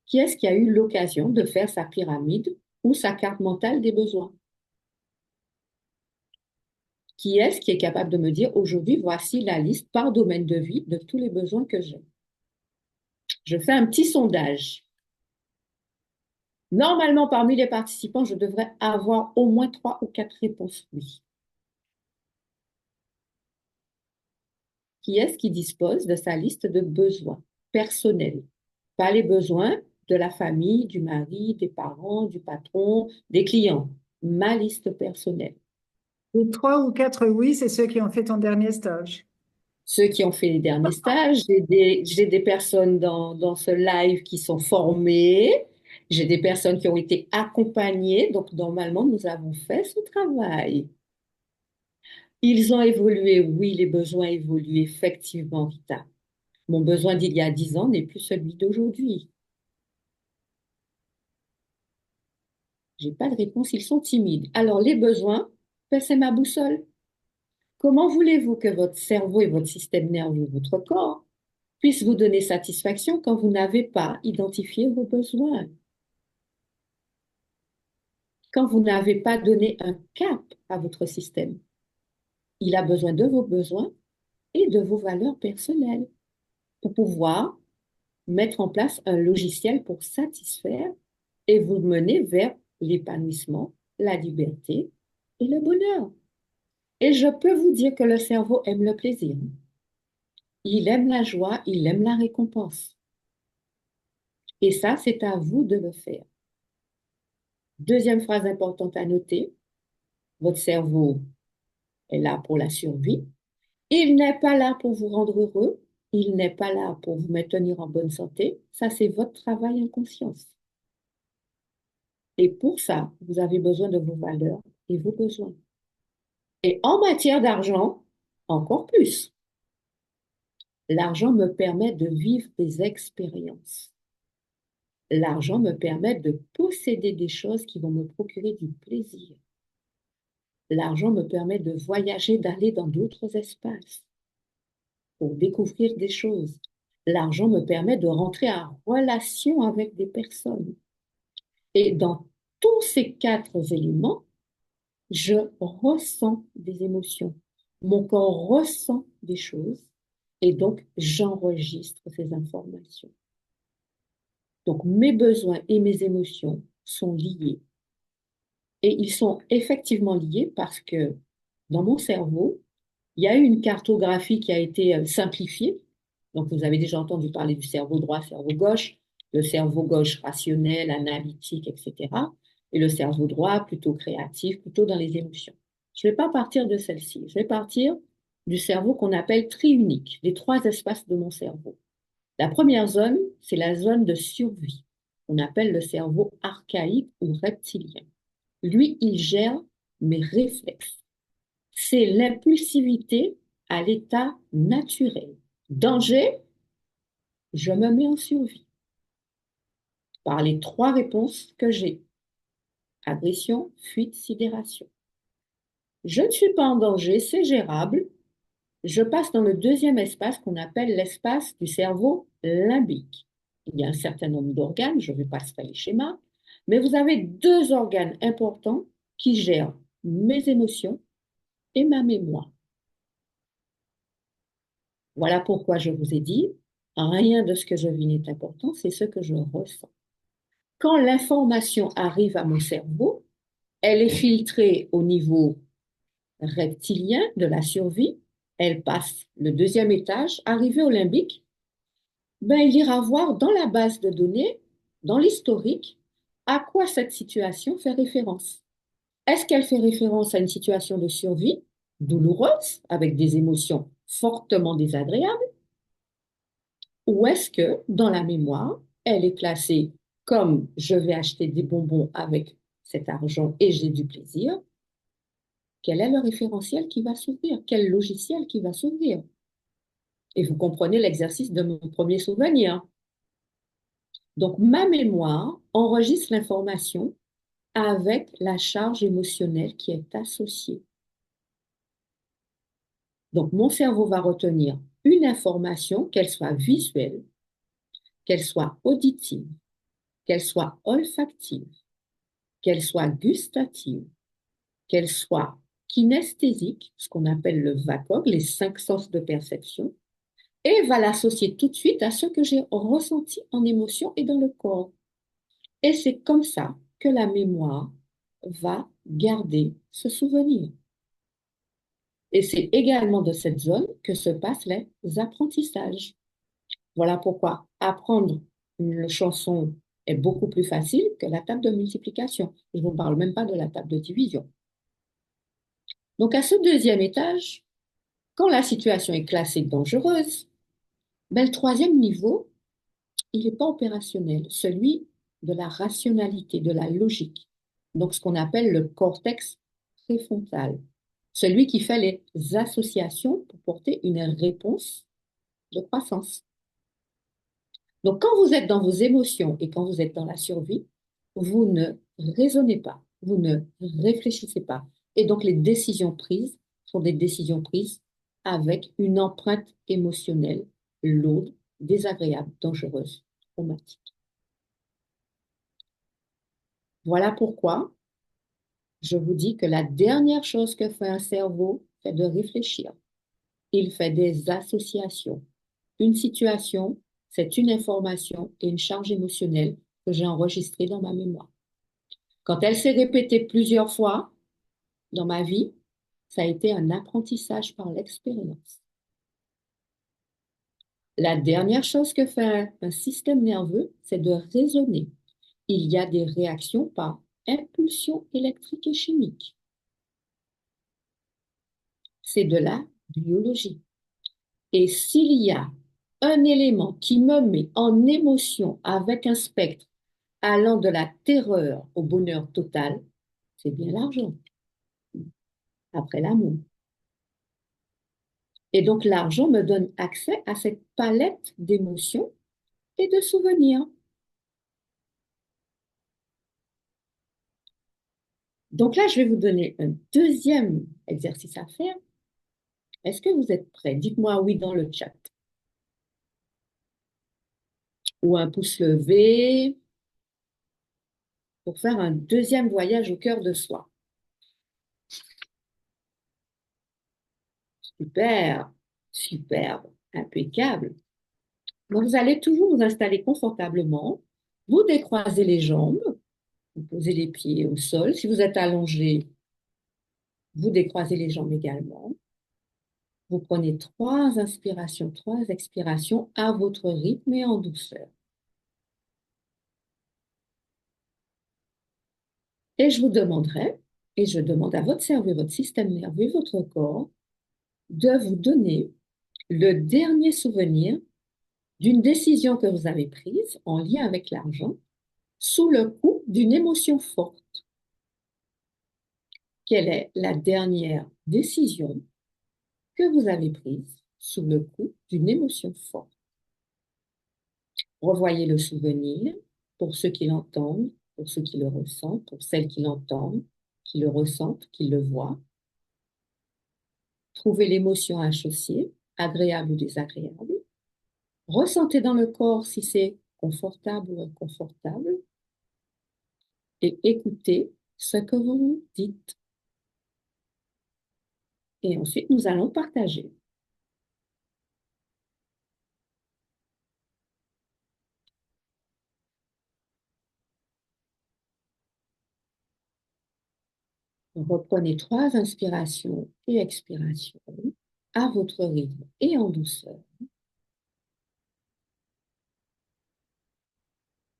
Qui est-ce qui a eu l'occasion de faire sa pyramide ou sa carte mentale des besoins? Qui est-ce qui est capable de me dire aujourd'hui, voici la liste par domaine de vie de tous les besoins que j'ai? Je fais un petit sondage. Normalement, parmi les participants, je devrais avoir au moins 3 ou 4 réponses oui. Qui est-ce qui dispose de sa liste de besoins personnels? Pas les besoins de la famille, du mari, des parents, du patron, des clients. Ma liste personnelle. Les 3 ou 4 oui, c'est ceux qui ont fait ton dernier stage. Ceux qui ont fait les derniers stages, j'ai des personnes dans ce live qui sont formées, j'ai des personnes qui ont été accompagnées, donc normalement, nous avons fait ce travail. Ils ont évolué, oui, les besoins évoluent effectivement, Rita. Mon besoin d'il y a 10 ans n'est plus celui d'aujourd'hui. J'ai pas de réponse, ils sont timides. Alors, les besoins, ben, c'est ma boussole. Comment voulez-vous que votre cerveau et votre système nerveux, votre corps, puissent vous donner satisfaction quand vous n'avez pas identifié vos besoins? Quand vous n'avez pas donné un cap à votre système? Il a besoin de vos besoins et de vos valeurs personnelles pour pouvoir mettre en place un logiciel pour satisfaire et vous mener vers l'épanouissement, la liberté et le bonheur. Et je peux vous dire que le cerveau aime le plaisir. Il aime la joie, il aime la récompense. Et ça, c'est à vous de le faire. Deuxième phrase importante à noter, votre cerveau est là pour la survie. Il n'est pas là pour vous rendre heureux, il n'est pas là pour vous maintenir en bonne santé. Ça, c'est votre travail en conscience. Et pour ça, vous avez besoin de vos valeurs et vos besoins. Et en matière d'argent, encore plus. L'argent me permet de vivre des expériences. L'argent me permet de posséder des choses qui vont me procurer du plaisir. L'argent me permet de voyager, d'aller dans d'autres espaces pour découvrir des choses. L'argent me permet de rentrer en relation avec des personnes. Et dans tous ces 4 éléments, je ressens des émotions. Mon corps ressent des choses et donc j'enregistre ces informations. Donc mes besoins et mes émotions sont liés. Et ils sont effectivement liés parce que dans mon cerveau, il y a eu une cartographie qui a été simplifiée. Donc vous avez déjà entendu parler du cerveau droit, cerveau gauche, le cerveau gauche rationnel, analytique, etc. Et le cerveau droit plutôt créatif, plutôt dans les émotions. Je ne vais pas partir de celle-ci. Je vais partir du cerveau qu'on appelle triunique, les 3 espaces de mon cerveau. La première zone, c'est la zone de survie. On appelle le cerveau archaïque ou reptilien. Lui, il gère mes réflexes. C'est l'impulsivité à l'état naturel. Danger, je me mets en survie par les 3 réponses que j'ai. Agression, fuite, sidération. Je ne suis pas en danger, c'est gérable. Je passe dans le deuxième espace qu'on appelle l'espace du cerveau limbique. Il y a un certain nombre d'organes, je ne vais pas faire les schémas, mais vous avez 2 organes importants qui gèrent mes émotions et ma mémoire. Voilà pourquoi je vous ai dit, rien de ce que je vis n'est important, c'est ce que je ressens. Quand l'information arrive à mon cerveau, elle est filtrée au niveau reptilien de la survie, elle passe le 2e étage, arrivée au limbique, il ira voir dans la base de données, dans l'historique, à quoi cette situation fait référence. Est-ce qu'elle fait référence à une situation de survie douloureuse, avec des émotions fortement désagréables, ou est-ce que dans la mémoire, elle est classée comme je vais acheter des bonbons avec cet argent et j'ai du plaisir? Quel est le référentiel qui va s'ouvrir? Quel logiciel qui va s'ouvrir? Et vous comprenez l'exercice de mon premier souvenir. Donc, ma mémoire enregistre l'information avec la charge émotionnelle qui est associée. Donc, mon cerveau va retenir une information, qu'elle soit visuelle, qu'elle soit auditive, qu'elle soit olfactive, qu'elle soit gustative, qu'elle soit kinesthésique, ce qu'on appelle le VACOG, les 5 sens de perception, et va l'associer tout de suite à ce que j'ai ressenti en émotion et dans le corps. Et c'est comme ça que la mémoire va garder ce souvenir. Et c'est également de cette zone que se passent les apprentissages. Voilà pourquoi apprendre une chanson est beaucoup plus facile que la table de multiplication. Je ne vous parle même pas de la table de division. Donc à ce 2e étage, quand la situation est classée dangereuse, le 3e niveau, il n'est pas opérationnel, celui de la rationalité, de la logique. Donc ce qu'on appelle le cortex préfrontal, celui qui fait les associations pour porter une réponse de croissance. Donc quand vous êtes dans vos émotions et quand vous êtes dans la survie, vous ne raisonnez pas, vous ne réfléchissez pas. Et donc les décisions prises sont des décisions prises avec une empreinte émotionnelle lourde, désagréable, dangereuse, traumatique. Voilà pourquoi je vous dis que la dernière chose que fait un cerveau, c'est de réfléchir. Il fait des associations. Une situation, c'est une information et une charge émotionnelle que j'ai enregistrée dans ma mémoire. Quand elle s'est répétée plusieurs fois dans ma vie, ça a été un apprentissage par l'expérience. La dernière chose que fait un système nerveux, c'est de raisonner. Il y a des réactions par impulsion électrique et chimique. C'est de la biologie. Et s'il y a un élément qui me met en émotion avec un spectre allant de la terreur au bonheur total, c'est bien l'argent, après l'amour. Et donc l'argent me donne accès à cette palette d'émotions et de souvenirs. Donc là, je vais vous donner un deuxième exercice à faire. Est-ce que vous êtes prêts? Dites-moi oui dans le chat. Ou un pouce levé pour faire un deuxième voyage au cœur de soi. Super, superbe, impeccable. Donc, vous allez toujours vous installer confortablement. Vous décroisez les jambes, vous posez les pieds au sol. Si vous êtes allongé, vous décroisez les jambes également. Vous prenez 3 inspirations, 3 expirations à votre rythme et en douceur. Et je vous demanderai, et je demande à votre cerveau, votre système nerveux, votre corps, de vous donner le dernier souvenir d'une décision que vous avez prise en lien avec l'argent sous le coup d'une émotion forte. Quelle est la dernière décision que vous avez prise sous le coup d'une émotion forte? Revoyez le souvenir pour ceux qui l'entendent, pour ceux qui le ressentent, pour celles qui l'entendent, qui le ressentent, qui le voient. Trouvez l'émotion associée, agréable ou désagréable. Ressentez dans le corps si c'est confortable ou inconfortable. Et écoutez ce que vous dites. Et ensuite, nous allons partager. Reprenez 3 inspirations et expirations à votre rythme et en douceur.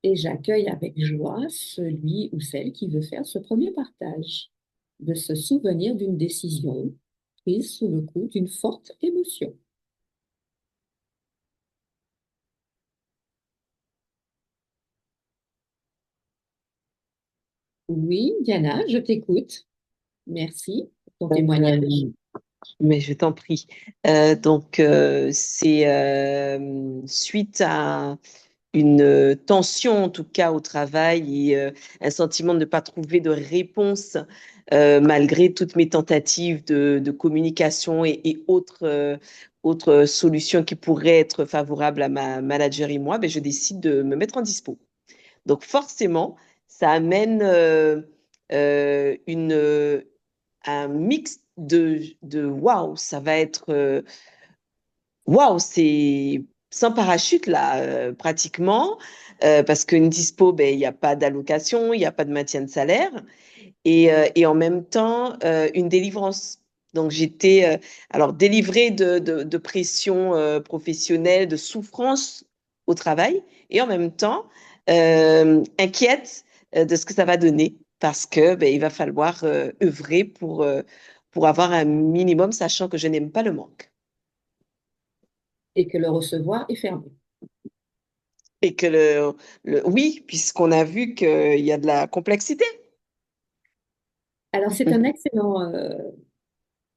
Et j'accueille avec joie celui ou celle qui veut faire ce premier partage, de se souvenir d'une décision prise sous le coup d'une forte émotion. Oui, Diana, je t'écoute. Merci pour ton témoignage. Mais je t'en prie. C'est suite à une tension, en tout cas au travail, et un sentiment de ne pas trouver de réponse malgré toutes mes tentatives de communication et autres solutions qui pourraient être favorables à ma manager et moi, ben, je décide de me mettre en dispo. Donc forcément, ça amène un mix de waouh, ça va être waouh, c'est sans parachute là, pratiquement, parce qu'une dispo, ben, il n'y a pas d'allocation, il n'y a pas de maintien de salaire, et en même temps, une délivrance. Donc j'étais alors délivrée de pression professionnelle, de souffrance au travail, et en même temps inquiète de ce que ça va donner, parce que ben, il va falloir œuvrer pour avoir un minimum, sachant que je n'aime pas le manque. Et que le recevoir est fermé. Et que oui, puisqu'on a vu qu'il y a de la complexité. Alors, c'est un excellent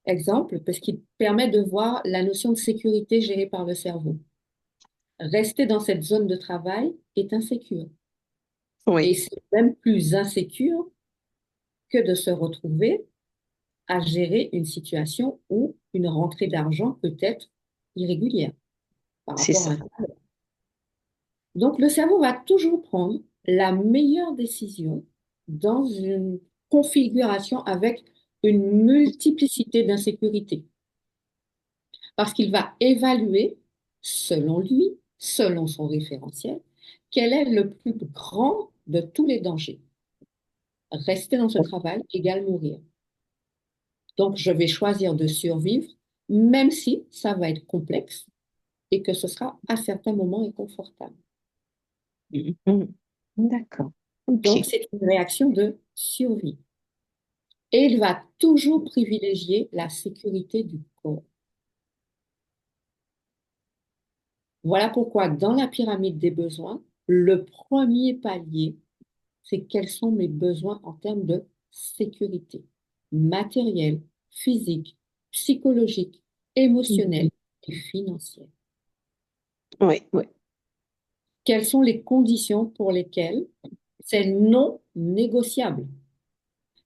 exemple parce qu'il permet de voir la notion de sécurité gérée par le cerveau. Rester dans cette zone de travail est insécure. Et Oui, c'est même plus insécure que de se retrouver à gérer une situation où une rentrée d'argent peut être irrégulière par c'est rapport à ça. un salaire. Donc, le cerveau va toujours prendre la meilleure décision dans une configuration avec une multiplicité d'insécurités. Parce qu'il va évaluer, selon lui, selon son référentiel, quel est le plus grand de tous les dangers. Rester dans ce travail égale mourir. Donc, je vais choisir de survivre, même si ça va être complexe et que ce sera à certains moments inconfortable. Mhm. D'accord. Ok. Donc, c'est une réaction de survie. Et il va toujours privilégier la sécurité du corps. Voilà pourquoi dans la pyramide des besoins, le premier palier, c'est quels sont mes besoins en termes de sécurité matérielle, physique, psychologique, émotionnelle et financière. Oui, oui. Quelles sont les conditions pour lesquelles c'est non négociable?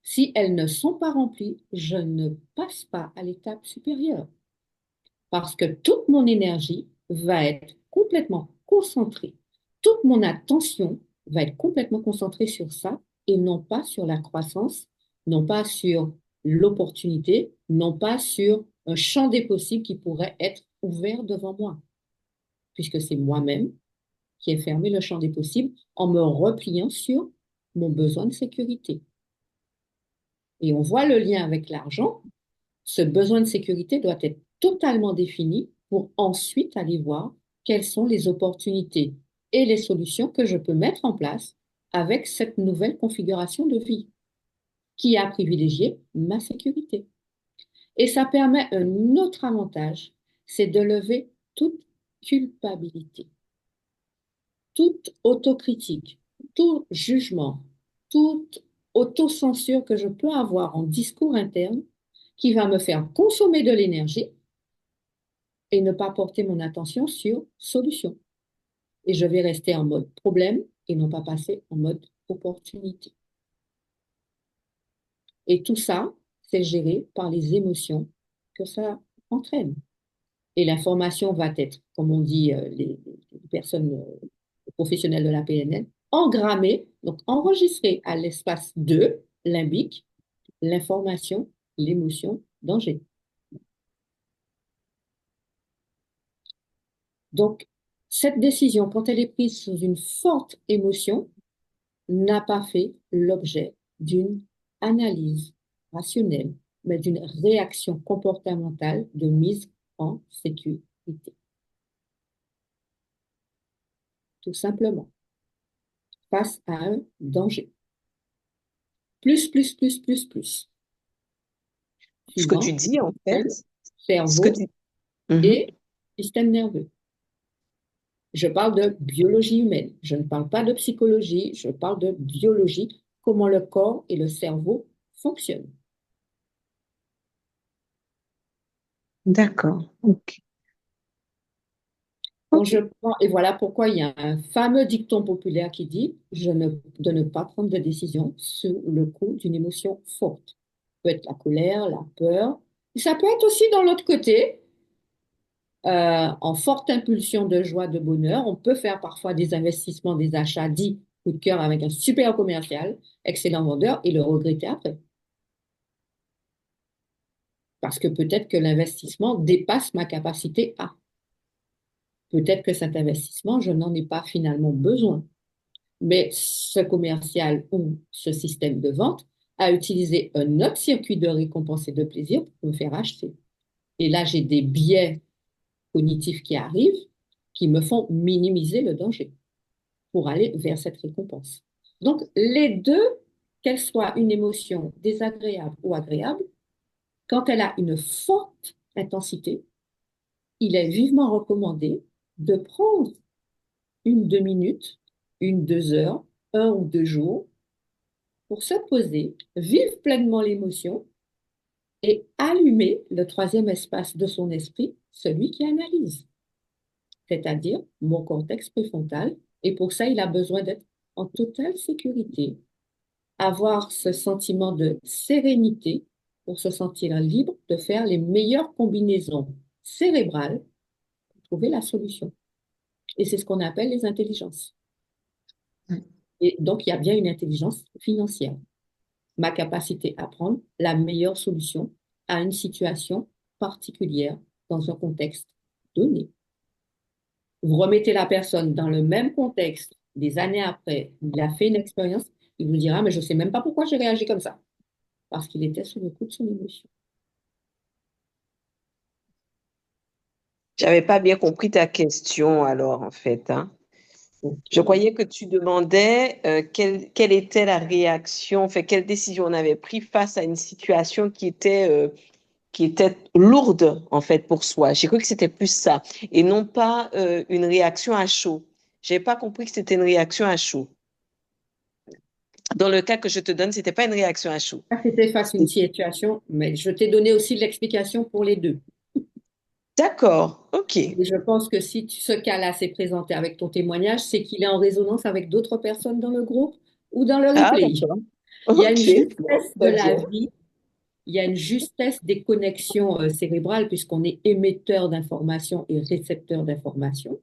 Si elles ne sont pas remplies, je ne passe pas à l'étape supérieure parce que toute mon énergie va être complètement concentrée. Toute mon attention va être complètement concentrée sur ça et non pas sur la croissance, non pas sur l'opportunité, non pas sur un champ des possibles qui pourrait être ouvert devant moi, puisque c'est moi-même qui ai fermé le champ des possibles en me repliant sur mon besoin de sécurité. Et on voit le lien avec l'argent. Ce besoin de sécurité doit être totalement défini pour ensuite aller voir quelles sont les opportunités et les solutions que je peux mettre en place avec cette nouvelle configuration de vie qui a privilégié ma sécurité. Et ça permet un autre avantage, c'est de lever toute culpabilité, toute autocritique, tout jugement, toute autocensure que je peux avoir en discours interne qui va me faire consommer de l'énergie et ne pas porter mon attention sur solution. Et je vais rester en mode problème et non pas passer en mode opportunité. Et tout ça, c'est géré par les émotions que ça entraîne. Et l'information va être, comme on dit les personnes professionnelles de la PNL, engrammée, donc enregistrée à l'espace 2, limbique, l'information, l'émotion, danger. Donc, cette décision, quand elle est prise sous une forte émotion, n'a pas fait l'objet d'une analyse rationnelle, mais d'une réaction comportementale de mise en sécurité. Tout simplement, face à un danger. Plus. Ce que tu Suivant, dis, en fait, ce que cerveau tu... Mhm. et système nerveux. Je parle de biologie humaine. Je ne parle pas de psychologie, je parle de biologie, comment le corps et le cerveau fonctionnent. D'accord. OK. Quand OK. je prends, et voilà pourquoi il y a un fameux dicton populaire qui dit de ne pas prendre de décision sous le coup d'une émotion forte. Ça peut être la colère, la peur. Et ça peut être aussi dans l'autre côté, en forte impulsion de joie, de bonheur. On peut faire parfois des investissements, des achats dits coup de cœur avec un super commercial, excellent vendeur, et le regretter après. Parce que peut-être que l'investissement dépasse ma capacité à. Peut-être que cet investissement, je n'en ai pas finalement besoin. Mais ce commercial ou ce système de vente a utilisé un autre circuit de récompense et de plaisir pour me faire acheter. Et là, j'ai des biais cognitifs qui arrivent qui me font minimiser le danger pour aller vers cette récompense. Donc, les deux, qu'elle soit une émotion désagréable ou agréable, quand elle a une forte intensité, il est vivement recommandé de prendre une 2 minutes, une 2 heures, 1 ou 2 jours pour se poser, vivre pleinement l'émotion et allumer le troisième espace de son esprit, celui qui analyse, c'est-à-dire mon cortex préfrontal. Et pour ça, il a besoin d'être en totale sécurité, avoir ce sentiment de sérénité pour se sentir libre de faire les meilleures combinaisons cérébrales pour trouver la solution. Et c'est ce qu'on appelle les intelligences. Et donc, il y a bien une intelligence financière. Ma capacité à prendre la meilleure solution à une situation particulière dans un contexte donné. Vous remettez la personne dans le même contexte des années après, il a fait une expérience, il vous dira, mais je ne sais même pas pourquoi j'ai réagi comme ça. Parce qu'il était sous le coup de son émotion. J'avais pas bien compris ta question alors, en fait, hein. Je croyais que tu demandais quelle était la réaction, enfin, quelle décision on avait prise face à une situation qui était qui était lourde, en fait, pour soi. J'ai cru que c'était plus ça, et non pas une réaction à chaud. J'ai pas compris que c'était une réaction à chaud. Dans le cas que je te donne, c'était pas une réaction à chaud. C'était face à une situation, mais je t'ai donné aussi l'explication pour les deux. D'accord, ok. Et je pense que si ce cas-là s'est présenté avec ton témoignage, c'est qu'il est en résonance avec d'autres personnes dans le groupe ou dans le Ah, replay. d'accord. Il y a une Ok, bon, justesse de très la bien. vie, il y a une justesse des connexions cérébrales, puisqu'on est émetteur d'informations et récepteur d'informations,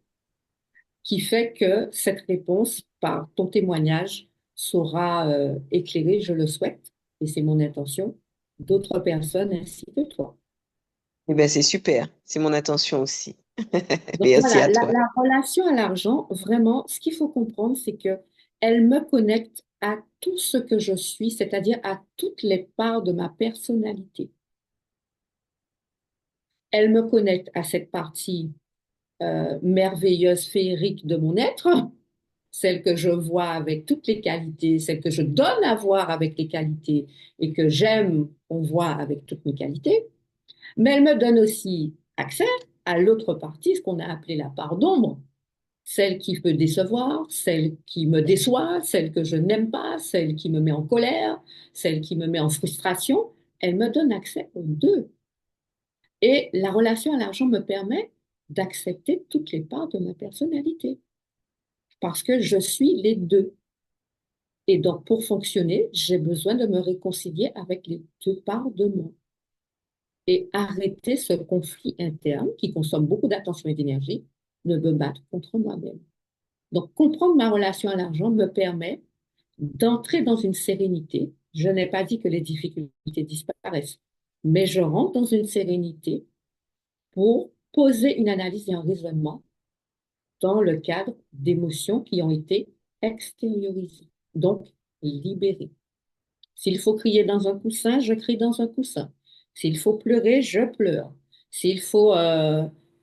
qui fait que cette réponse, par ton témoignage, saura éclairer, je le souhaite, et c'est mon intention, d'autres personnes ainsi que toi. Eh ben, c'est super. C'est mon attention aussi. Donc Merci voilà, à toi. la relation à l'argent, vraiment, ce qu'il faut comprendre, c'est que elle me connecte à tout ce que je suis, c'est-à-dire à toutes les parts de ma personnalité. Elle me connecte à cette partie merveilleuse, féerique de mon être, celle que je vois avec toutes les qualités, celle que je donne à voir avec les qualités et que j'aime qu'on voit avec toutes mes qualités. Mais elle me donne aussi accès à l'autre partie, ce qu'on a appelé la part d'ombre, celle qui peut décevoir, celle qui me déçoit, celle que je n'aime pas, celle qui me met en colère, celle qui me met en frustration. Elle me donne accès aux deux. Et la relation à l'argent me permet d'accepter toutes les parts de ma personnalité parce que je suis les deux. Et donc, pour fonctionner, j'ai besoin de me réconcilier avec les deux parts de moi et arrêter ce conflit interne qui consomme beaucoup d'attention et d'énergie, de me battre contre moi-même. Donc, comprendre ma relation à l'argent me permet d'entrer dans une sérénité. Je n'ai pas dit que les difficultés disparaissent, mais je rentre dans une sérénité pour poser une analyse et un raisonnement dans le cadre d'émotions qui ont été extériorisées, donc libérées. S'il faut crier dans un coussin, je crie dans un coussin. S'il faut pleurer, je pleure. S'il faut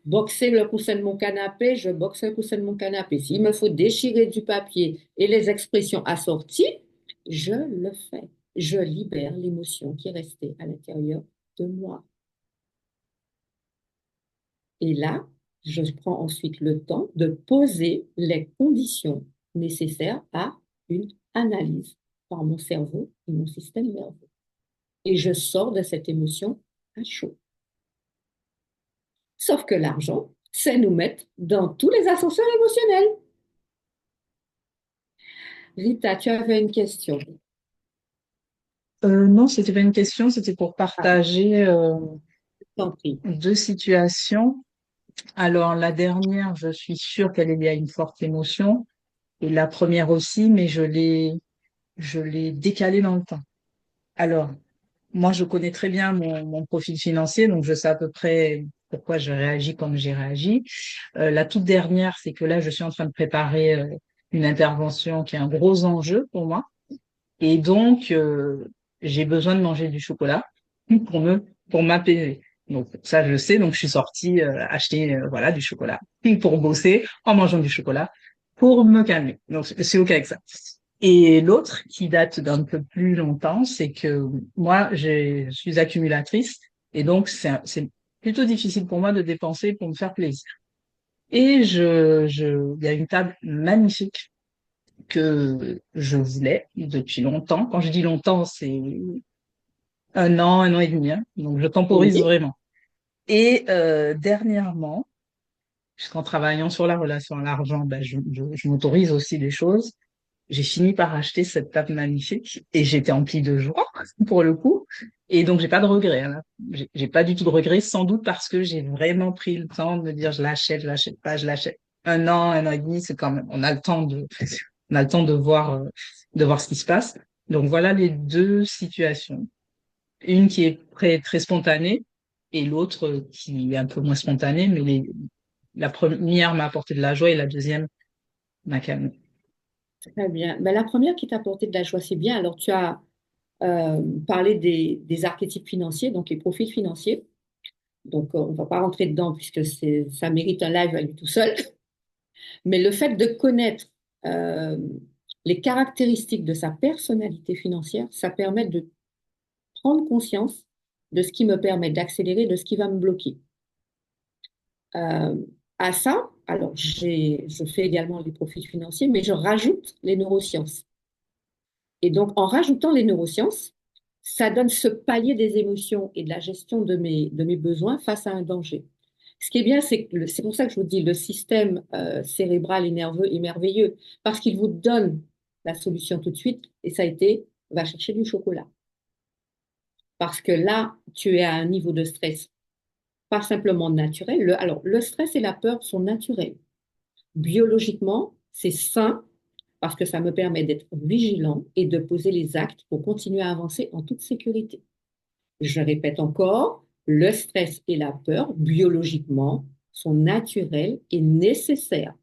boxer le coussin de mon canapé, je boxe le coussin de mon canapé. S'il me faut déchirer du papier et les expressions assorties, je le fais. Je libère l'émotion qui est restée à l'intérieur de moi. Et là, je prends ensuite le temps de poser les conditions nécessaires à une analyse par mon cerveau et mon système nerveux. Et je sors de cette émotion à chaud. Sauf que l'argent, c'est nous mettre dans tous les ascenseurs émotionnels. Rita, tu avais une question. Non, c'était pas une question, c'était pour Ah, partager je t'en prie. deux situations. Alors, la dernière, je suis sûre qu'elle est liée à une forte émotion, et la première aussi, mais je l'ai décalée dans le temps. Alors, moi, je connais très bien mon profil financier, donc je sais à peu près pourquoi je réagis comme j'ai réagi. La toute dernière, c'est que là, je suis en train de préparer une intervention qui est un gros enjeu pour moi. Et donc, j'ai besoin de manger du chocolat pour pour m'apaiser. Donc, ça, je le sais. Donc, je suis sortie acheter voilà, du chocolat pour bosser en mangeant du chocolat pour me calmer. Donc, je suis OK avec ça. Et l'autre, qui date d'un peu plus longtemps, c'est que moi, je suis accumulatrice et donc c'est plutôt difficile pour moi de dépenser pour me faire plaisir. Et il y a une table magnifique que je voulais depuis longtemps. Quand je dis longtemps, c'est un an et demi, hein. Donc je temporise Oui. vraiment. Et dernièrement, puisqu'en travaillant sur la relation à l'argent, ben, je m'autorise aussi des choses. J'ai fini par acheter cette table magnifique et j'étais emplie de joie pour le coup. Et donc j'ai pas de regrets, hein, là. J'ai pas du tout de regrets, sans doute parce que j'ai vraiment pris le temps de me dire je l'achète pas, je l'achète. Un an et demi, c'est quand même, on a le temps de voir ce qui se passe. Donc voilà les deux situations. Une qui est très spontanée et l'autre qui est un peu moins spontanée, mais la première m'a apporté de la joie et la deuxième m'a calmée. Très bien. Ben, la première qui t'a apporté de la joie, c'est bien. Alors, tu as parlé des archétypes financiers, donc les profils financiers. Donc, on ne va pas rentrer dedans puisque ça mérite un live à lui tout seul. Mais le fait de connaître euh, les caractéristiques de sa personnalité financière, ça permet de prendre conscience de ce qui me permet d'accélérer, de ce qui va me bloquer. À ça, alors je fais également les profils financiers, mais je rajoute les neurosciences. Et donc, en rajoutant les neurosciences, ça donne ce palier des émotions et de la gestion de mes besoins face à un danger. Ce qui est bien, c'est pour ça que je vous dis, le système cérébral et nerveux est merveilleux, parce qu'il vous donne la solution tout de suite, et ça a été, va chercher du chocolat. Parce que là, tu es à un niveau de stress pas simplement naturel. Alors, le stress et la peur sont naturels. Biologiquement, c'est sain parce que ça me permet d'être vigilant et de poser les actes pour continuer à avancer en toute sécurité. Je répète encore, le stress et la peur, biologiquement, sont naturels et nécessaires.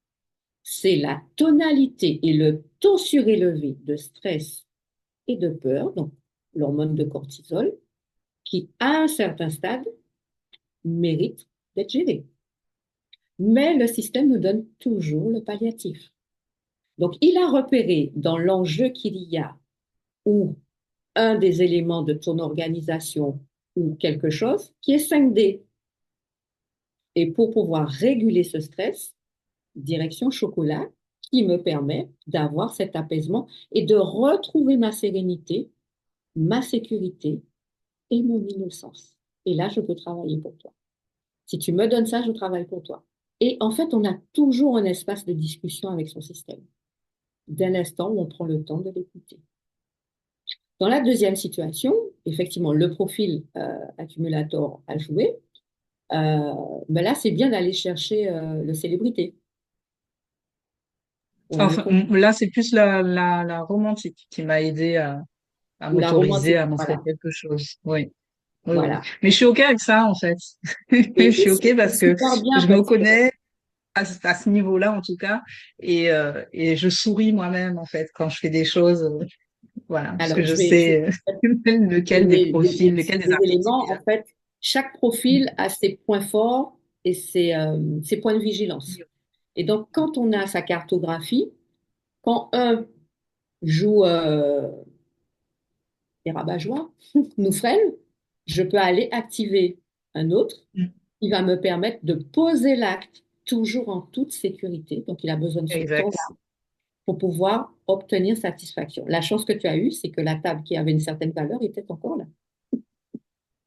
C'est la tonalité et le taux surélevé de stress et de peur, donc l'hormone de cortisol, qui, à un certain stade, mérite d'être géré. Mais le système nous donne toujours le palliatif. Donc, il a repéré dans l'enjeu qu'il y a ou un des éléments de ton organisation ou quelque chose qui est 5D. Et pour pouvoir réguler ce stress, direction chocolat, qui me permet d'avoir cet apaisement et de retrouver ma sérénité, ma sécurité et mon innocence. Et là, je peux travailler pour toi. Si tu me donnes ça, je travaille pour toi. Et en fait, on a toujours un espace de discussion avec son système, dès l'instant où on prend le temps de l'écouter. Dans la deuxième situation, effectivement, le profil accumulator a joué. Ben là, c'est bien d'aller chercher le célébrité. Enfin, là, c'est plus la romantique qui m'a aidé à Ou la m'autoriser romantique, à montrer voilà. quelque chose. Oui. Oui, oui. Voilà. Mais je suis OK avec ça, en fait. Je Et suis OK c'est parce que super bien je me parce que, connais à ce niveau-là, en tout cas, et je souris moi-même, en fait, quand je fais des choses, voilà, parce que alors, je je sais vais lequel des donner profils, lequel des des archétypes. éléments. En fait, chaque profil a ses points forts et ses points de vigilance. Et donc, quand on a sa cartographie, quand un joue les rabat-joie, nous freine, je peux aller activer un autre Mm. qui va me permettre de poser l'acte toujours en toute sécurité. Donc, il a besoin de ce Exact. temps-là pour pouvoir obtenir satisfaction. La chance que tu as eue, c'est que la table qui avait une certaine valeur était encore là.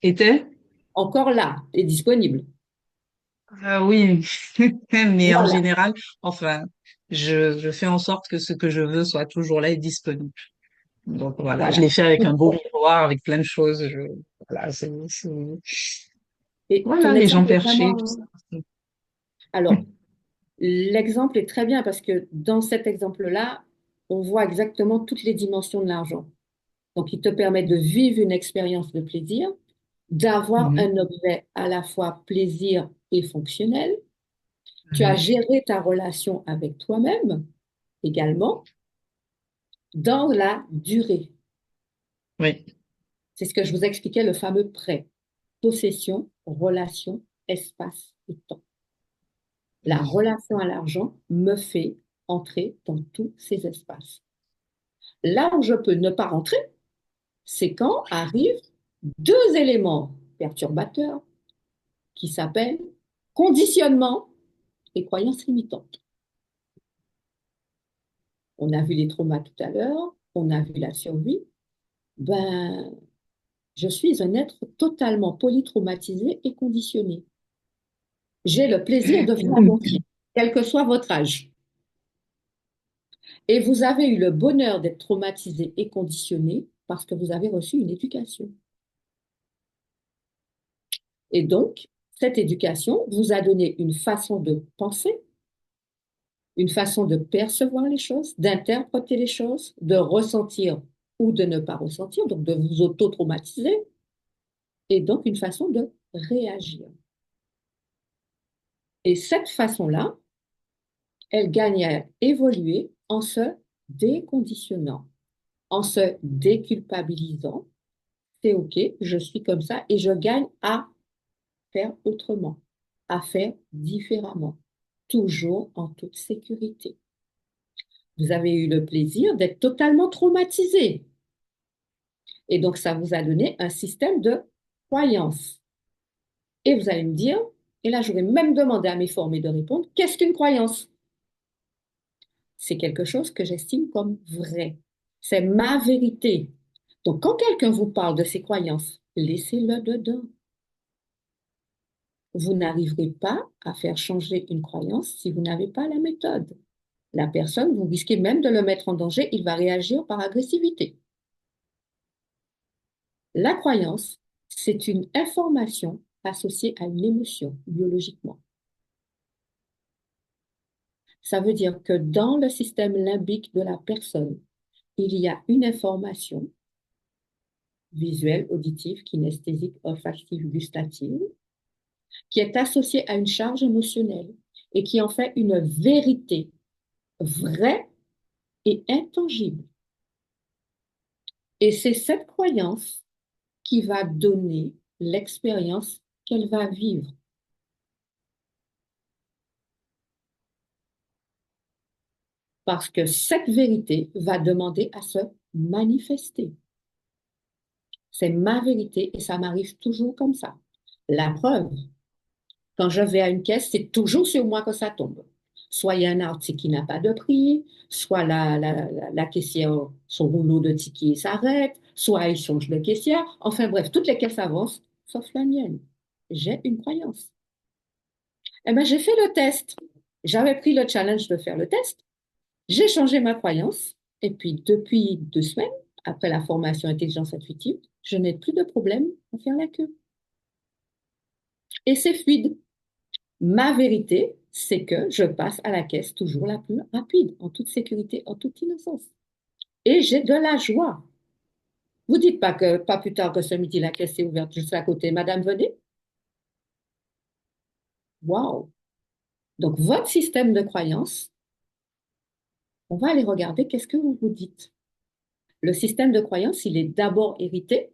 Était? Encore là et disponible. Oui, mais en Voilà. général, enfin, je fais en sorte que ce que je veux soit toujours là et disponible. Donc voilà, je Voilà. l'ai fait avec un beau miroir, avec plein de choses. Voilà, Et ton voilà, les gens exemple est perchés, tout vraiment... ça. Alors, l'exemple est très bien parce que dans cet exemple-là, on voit exactement toutes les dimensions de l'argent. Donc, il te permet de vivre une expérience de plaisir, d'avoir Mhm. un objet à la fois plaisir et fonctionnel. Tu as Mhm. géré ta relation avec toi-même également dans la durée. Oui. C'est ce que je vous expliquais, le fameux prêt. Possession, relation, espace et temps. La relation à l'argent me fait entrer dans tous ces espaces. Là où je peux ne pas rentrer, c'est quand arrivent deux éléments perturbateurs qui s'appellent conditionnement et croyances limitantes. On a vu les traumas tout à l'heure, on a vu la survie. Ben, je suis un être totalement polytraumatisé et conditionné. J'ai le plaisir de vous mentir, quel que soit votre âge. Et vous avez eu le bonheur d'être traumatisé et conditionné parce que vous avez reçu une éducation. Et donc, cette éducation vous a donné une façon de penser, une façon de percevoir les choses, d'interpréter les choses, de ressentir ou de ne pas ressentir, donc de vous auto-traumatiser, et donc une façon de réagir. Et cette façon-là, elle gagne à évoluer en se déconditionnant, en se déculpabilisant. C'est OK, je suis comme ça et je gagne à faire autrement, à faire différemment, toujours en toute sécurité. Vous avez eu le plaisir d'être totalement traumatisé. Et donc, ça vous a donné un système de croyance. Et vous allez me dire, et là, je vais même demander à mes formés de répondre, qu'est-ce qu'une croyance? C'est quelque chose que j'estime comme vrai. C'est ma vérité. Donc, quand quelqu'un vous parle de ses croyances, laissez-le dedans. Vous n'arriverez pas à faire changer une croyance si vous n'avez pas la méthode. La personne, vous risquez même de le mettre en danger, il va réagir par agressivité. La croyance, c'est une information associée à une émotion biologiquement. Ça veut dire que dans le système limbique de la personne, il y a une information visuelle, auditive, kinesthésique, olfactive, gustative, qui est associée à une charge émotionnelle et qui en fait une vérité vraie et intangible. Et c'est cette croyance qui va donner l'expérience qu'elle va vivre. Parce que cette vérité va demander à se manifester. C'est ma vérité et ça m'arrive toujours comme ça. La preuve, quand je vais à une caisse, c'est toujours sur moi que ça tombe. Soit il y a un article qui n'a pas de prix, soit la caissière, son rouleau de tickets s'arrête, soit il change de caissière. Enfin bref, toutes les caisses avancent, sauf la mienne. J'ai une croyance. Eh bien, j'ai fait le test. J'avais pris le challenge de faire le test. J'ai changé ma croyance. Et puis, depuis 2 semaines, après la formation intelligence intuitive, je n'ai plus de problème à faire la queue. Et c'est fluide. Ma vérité, c'est que je passe à la caisse toujours la plus rapide, en toute sécurité, en toute innocence. Et j'ai de la joie. Vous dites pas que pas plus tard que ce midi, la caisse est ouverte juste à côté. Madame, venez. Waouh! Donc, votre système de croyance, on va aller regarder qu'est-ce que vous vous dites. Le système de croyance, il est d'abord hérité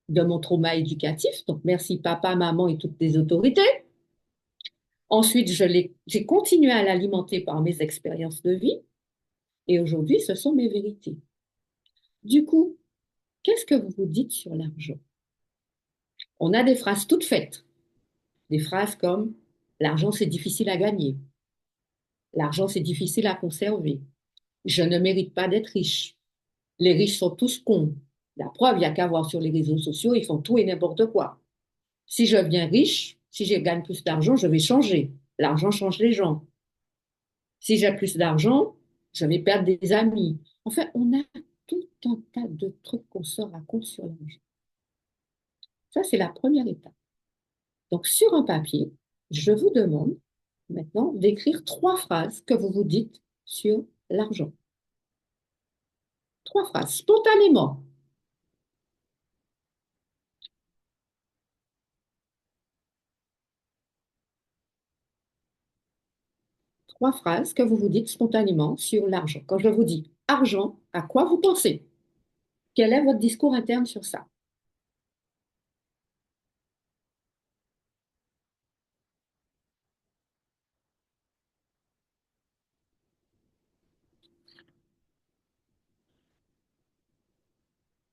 de mon trauma éducatif. Donc, merci papa, maman et toutes les autorités. Ensuite, j'ai continué à l'alimenter par mes expériences de vie. Et aujourd'hui, ce sont mes vérités. Du coup, qu'est-ce que vous vous dites sur l'argent? On a des phrases toutes faites. Des phrases comme l'argent, c'est difficile à gagner. L'argent, c'est difficile à conserver. Je ne mérite pas d'être riche. Les riches sont tous cons. La preuve, il n'y a qu'à voir sur les réseaux sociaux, ils font tout et n'importe quoi. Si je deviens riche, si je gagne plus d'argent, je vais changer. L'argent change les gens. Si j'ai plus d'argent, je vais perdre des amis. Enfin, on a tout un tas de trucs qu'on se raconte sur l'argent. Ça, c'est la première étape. Donc, sur un papier, je vous demande maintenant d'écrire 3 phrases que vous vous dites sur l'argent. 3 phrases, spontanément. Trois phrases que vous vous dites spontanément sur l'argent. Quand je vous dis argent, à quoi vous pensez? Quel est votre discours interne sur ça?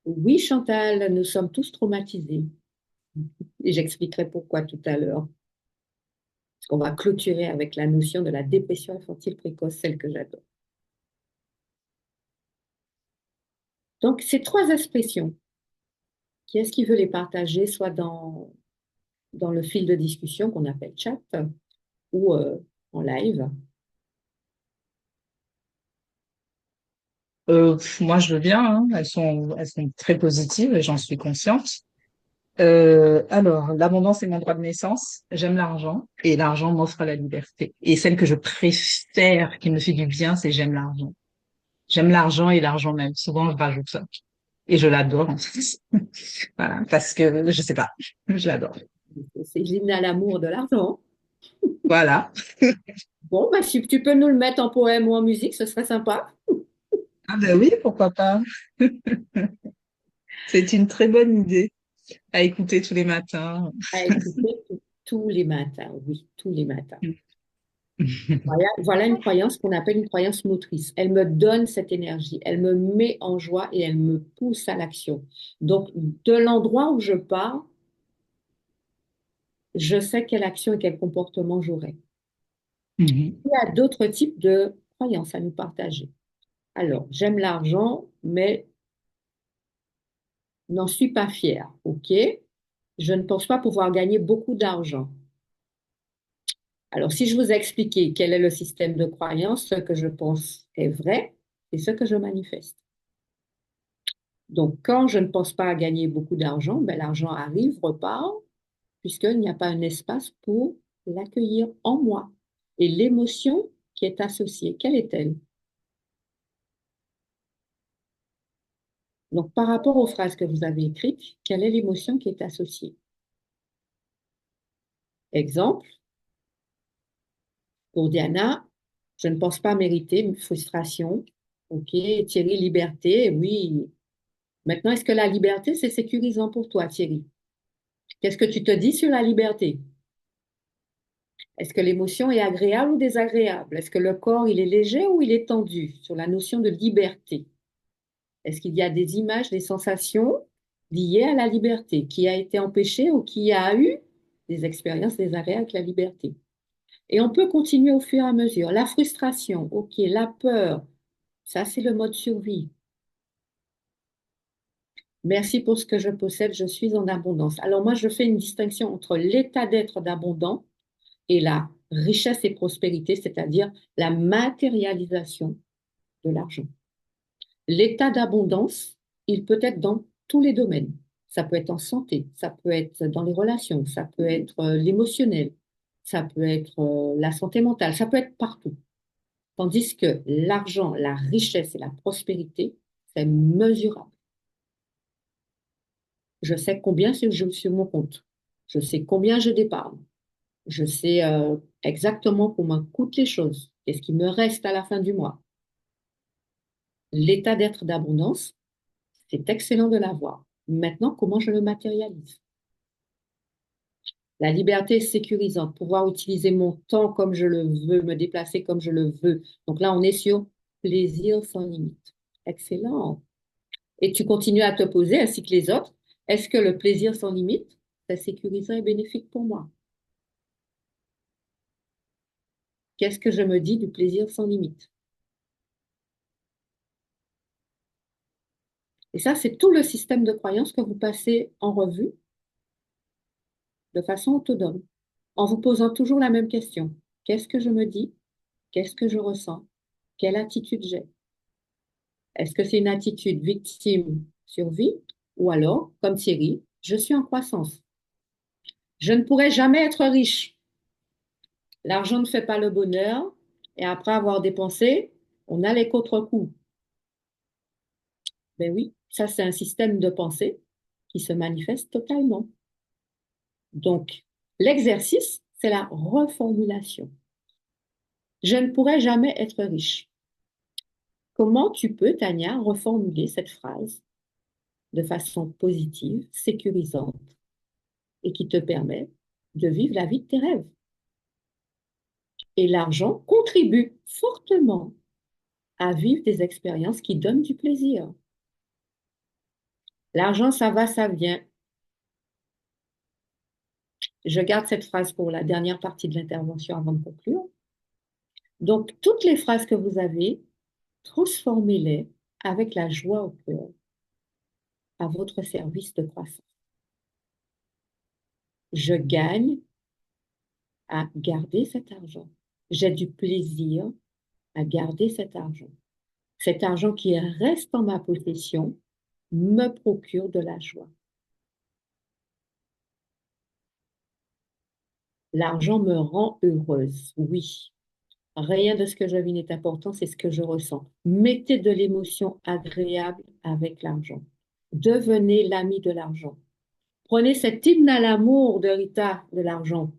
Oui, Chantal, nous sommes tous traumatisés. Et j'expliquerai pourquoi tout à l'heure. Parce qu'on va clôturer avec la notion de la dépression infantile précoce, celle que j'adore. Donc, ces 3 expressions, qui est-ce qui veut les partager, soit dans le fil de discussion qu'on appelle chat ou en live? Moi, je veux bien, hein. Elles sont très positives et j'en suis consciente. Alors, l'abondance est mon droit de naissance. J'aime l'argent et l'argent m'offre la liberté. Et celle que je préfère, qui me fait du bien, c'est j'aime l'argent. J'aime l'argent et l'argent même. Souvent, je rajoute ça. Et je l'adore, en fait. Voilà. Parce que, je sais pas. Je l'adore. C'est l'hymne à l'amour de l'argent. Voilà. Bon, bah, si tu peux nous le mettre en poème ou en musique, ce serait sympa. Ah ben oui, pourquoi pas. C'est une très bonne idée à écouter tous les matins. À écouter tous les matins, oui, tous les matins. Voilà une croyance qu'on appelle une croyance motrice. Elle me donne cette énergie, elle me met en joie et elle me pousse à l'action. Donc, de l'endroit où je pars, je sais quelle action et quel comportement j'aurai. Mhm. Il y a d'autres types de croyances à nous partager. Alors, j'aime l'argent, mais n'en suis pas fière. OK? Je ne pense pas pouvoir gagner beaucoup d'argent. Alors, si je vous ai expliqué quel est le système de croyance, ce que je pense est vrai et ce que je manifeste. Donc, quand je ne pense pas à gagner beaucoup d'argent, ben, l'argent arrive, repart, puisqu'il n'y a pas un espace pour l'accueillir en moi. Et l'émotion qui est associée, quelle est-elle? Donc, par rapport aux phrases que vous avez écrites, quelle est l'émotion qui est associée? Exemple, pour Diana, je ne pense pas mériter une frustration. OK, Thierry, liberté, oui. Maintenant, est-ce que la liberté, c'est sécurisant pour toi, Thierry? Qu'est-ce que tu te dis sur la liberté? Est-ce que l'émotion est agréable ou désagréable? Est-ce que le corps, il est léger ou il est tendu sur la notion de liberté? Est-ce qu'il y a des images, des sensations liées à la liberté qui a été empêchée ou qui a eu des expériences désagréables avec la liberté? Et on peut continuer au fur et à mesure. La frustration, OK, la peur, ça c'est le mode survie. Merci pour ce que je possède, je suis en abondance. Alors moi, je fais une distinction entre l'état d'être d'abondant et la richesse et prospérité, c'est-à-dire la matérialisation de l'argent. L'état d'abondance, il peut être dans tous les domaines. Ça peut être en santé, ça peut être dans les relations, ça peut être l'émotionnel, ça peut être la santé mentale, ça peut être partout. Tandis que l'argent, la richesse et la prospérité, c'est mesurable. Je sais combien je sur mon compte. Je sais combien je d'épargne. Je sais exactement combien coûtent les choses. Qu'est-ce qui me reste à la fin du mois. L'état d'être d'abondance, c'est excellent de l'avoir. Maintenant, comment je le matérialise? La liberté est sécurisante, pouvoir utiliser mon temps comme je le veux, me déplacer comme je le veux. Donc là, on est sur plaisir sans limite. Excellent. Et tu continues à te poser, ainsi que les autres, est-ce que le plaisir sans limite, c'est sécurisant et bénéfique pour moi? Qu'est-ce que je me dis du plaisir sans limite? Et ça, c'est tout le système de croyances que vous passez en revue de façon autonome, en vous posant toujours la même question. Qu'est-ce que je me dis? Qu'est-ce que je ressens? Quelle attitude j'ai? Est-ce que c'est une attitude victime, survie? Ou alors, comme Thierry, je suis en croissance. Je ne pourrai jamais être riche. L'argent ne fait pas le bonheur. Et après avoir dépensé, on a les contre-coups. Ben oui, ça c'est un système de pensée qui se manifeste totalement. Donc, l'exercice, c'est la reformulation. Je ne pourrai jamais être riche. Comment tu peux, Tania, reformuler cette phrase de façon positive, sécurisante et qui te permet de vivre la vie de tes rêves? Et l'argent contribue fortement à vivre des expériences qui donnent du plaisir. L'argent, ça va, ça vient. Je garde cette phrase pour la dernière partie de l'intervention avant de conclure. Donc, toutes les phrases que vous avez, transformez-les avec la joie au cœur à votre service de croissance. Je gagne à garder cet argent. J'ai du plaisir à garder cet argent. Cet argent qui reste en ma possession me procure de la joie. L'argent me rend heureuse, oui. Rien de ce que je vis n'est important, c'est ce que je ressens. Mettez de l'émotion agréable avec l'argent. Devenez l'ami de l'argent. Prenez cet hymne à l'amour de Rita de l'argent.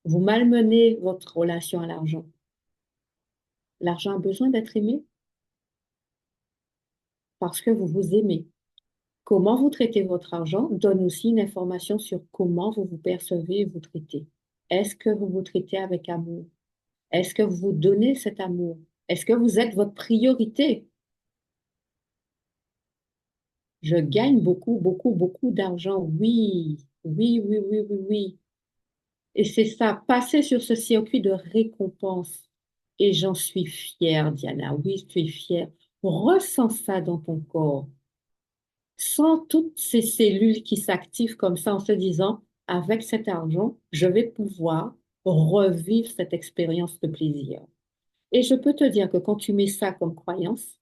Vous malmenez votre relation à l'argent. L'argent a besoin d'être aimé parce que vous vous aimez. Comment vous traitez votre argent donne aussi une information sur comment vous vous percevez et vous traitez. Est-ce que vous vous traitez avec amour? Est-ce que vous vous donnez cet amour? Est-ce que vous êtes votre priorité? Je gagne beaucoup, beaucoup, beaucoup d'argent. Oui, Oui, oui, oui, oui, oui. Et c'est ça, passer sur ce circuit de récompense. Et j'en suis fière, Diana. Oui, tu es fière. Ressens ça dans ton corps. Sens toutes ces cellules qui s'activent comme ça en se disant, avec cet argent, je vais pouvoir revivre cette expérience de plaisir. Et je peux te dire que quand tu mets ça comme croyance,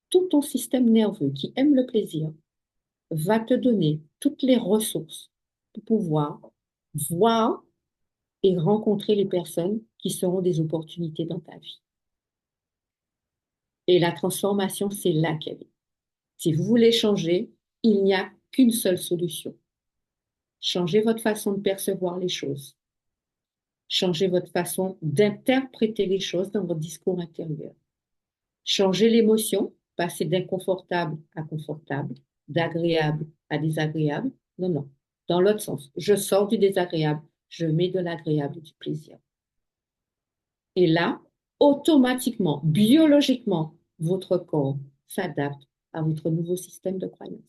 tout ton système nerveux qui aime le plaisir va te donner toutes les ressources pour pouvoir voir et rencontrer les personnes qui seront des opportunités dans ta vie. Et la transformation, c'est là qu'elle est. Si vous voulez changer, il n'y a qu'une seule solution. Changez votre façon de percevoir les choses. Changez votre façon d'interpréter les choses dans votre discours intérieur. Changez l'émotion, passer d'inconfortable à confortable, d'agréable à désagréable. Non, non, dans l'autre sens. Je sors du désagréable, je mets de l'agréable et du plaisir. Et là, automatiquement, biologiquement, votre corps s'adapte à votre nouveau système de croyance.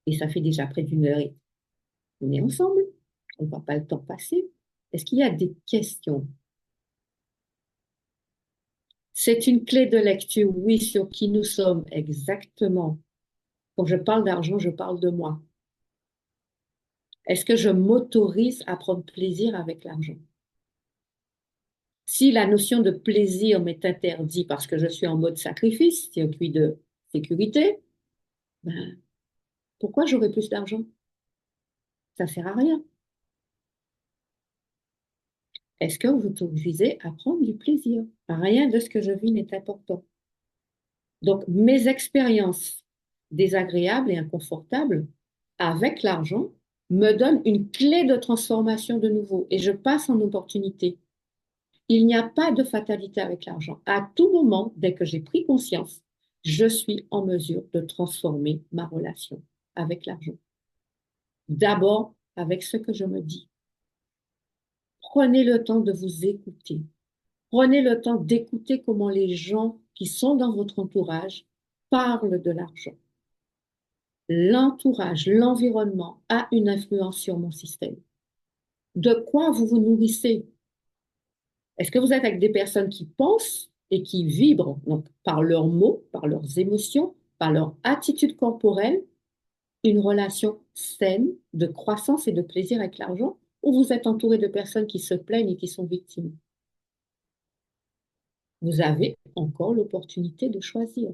Et ça fait déjà près d'une heure et on est ensemble. On ne voit pas le temps passer. Est-ce qu'il y a des questions? C'est une clé de lecture, oui, sur qui nous sommes exactement. Quand je parle d'argent, je parle de moi. Est-ce que je m'autorise à prendre plaisir avec l'argent? Si la notion de plaisir m'est interdite parce que je suis en mode sacrifice, circuit de sécurité, ben, pourquoi j'aurai plus d'argent? Ça ne sert à rien. Est-ce que vous autorisez à prendre du plaisir? Rien de ce que je vis n'est important. Donc, mes expériences désagréables et inconfortables avec l'argent me donnent une clé de transformation de nouveau et je passe en opportunité. Il n'y a pas de fatalité avec l'argent. À tout moment, dès que j'ai pris conscience, je suis en mesure de transformer ma relation avec l'argent. D'abord, avec ce que je me dis. Prenez le temps de vous écouter. Prenez le temps d'écouter comment les gens qui sont dans votre entourage parlent de l'argent. L'entourage, l'environnement a une influence sur mon système. De quoi vous vous nourrissez? Est-ce que vous êtes avec des personnes qui pensent et qui vibrent donc, par leurs mots, par leurs émotions, par leur attitude corporelle, une relation saine de croissance et de plaisir avec l'argent, ou vous êtes entouré de personnes qui se plaignent et qui sont victimes? Vous avez encore l'opportunité de choisir.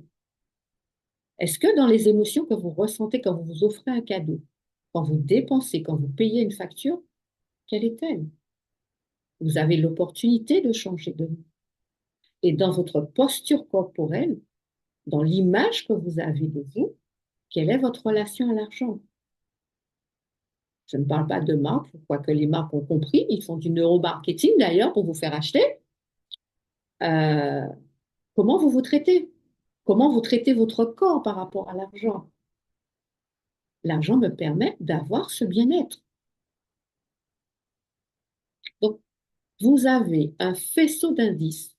Est-ce que dans les émotions que vous ressentez quand vous vous offrez un cadeau, quand vous dépensez, quand vous payez une facture, quelle est-elle? Vous avez l'opportunité de changer de vous. Et dans votre posture corporelle, dans l'image que vous avez de vous, quelle est votre relation à l'argent? Je ne parle pas de marque, quoique les marques ont compris, ils font du neuromarketing d'ailleurs pour vous faire acheter. Euh, comment vous vous traitez? Comment vous traitez votre corps par rapport à l'argent? L'argent me permet d'avoir ce bien-être. Donc, vous avez un faisceau d'indices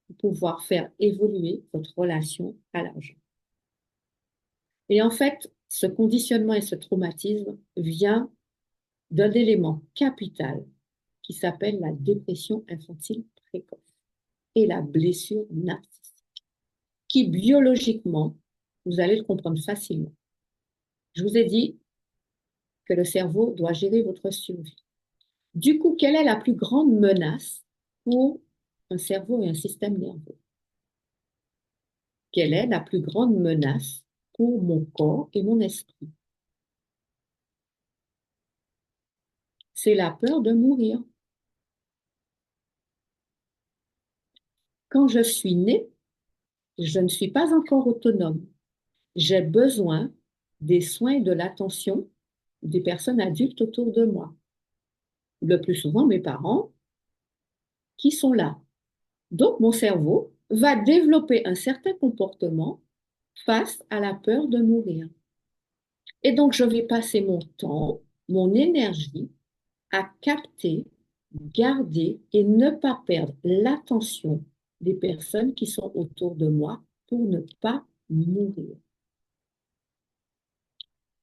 pour pouvoir faire évoluer votre relation à l'argent. Et en fait, ce conditionnement et ce traumatisme vient d'un élément capital qui s'appelle la dépression infantile précoce et la blessure narcissique, qui biologiquement, vous allez le comprendre facilement. Je vous ai dit que le cerveau doit gérer votre survie. Du coup, quelle est la plus grande menace pour un cerveau et un système nerveux? Quelle est la plus grande menace pour mon corps et mon esprit? C'est la peur de mourir. Quand je suis née, je ne suis pas encore autonome. J'ai besoin des soins et de l'attention des personnes adultes autour de moi. Le plus souvent, mes parents qui sont là. Donc, mon cerveau va développer un certain comportement face à la peur de mourir. Et donc, je vais passer mon temps, mon énergie à capter, garder et ne pas perdre l'attention des personnes qui sont autour de moi pour ne pas mourir.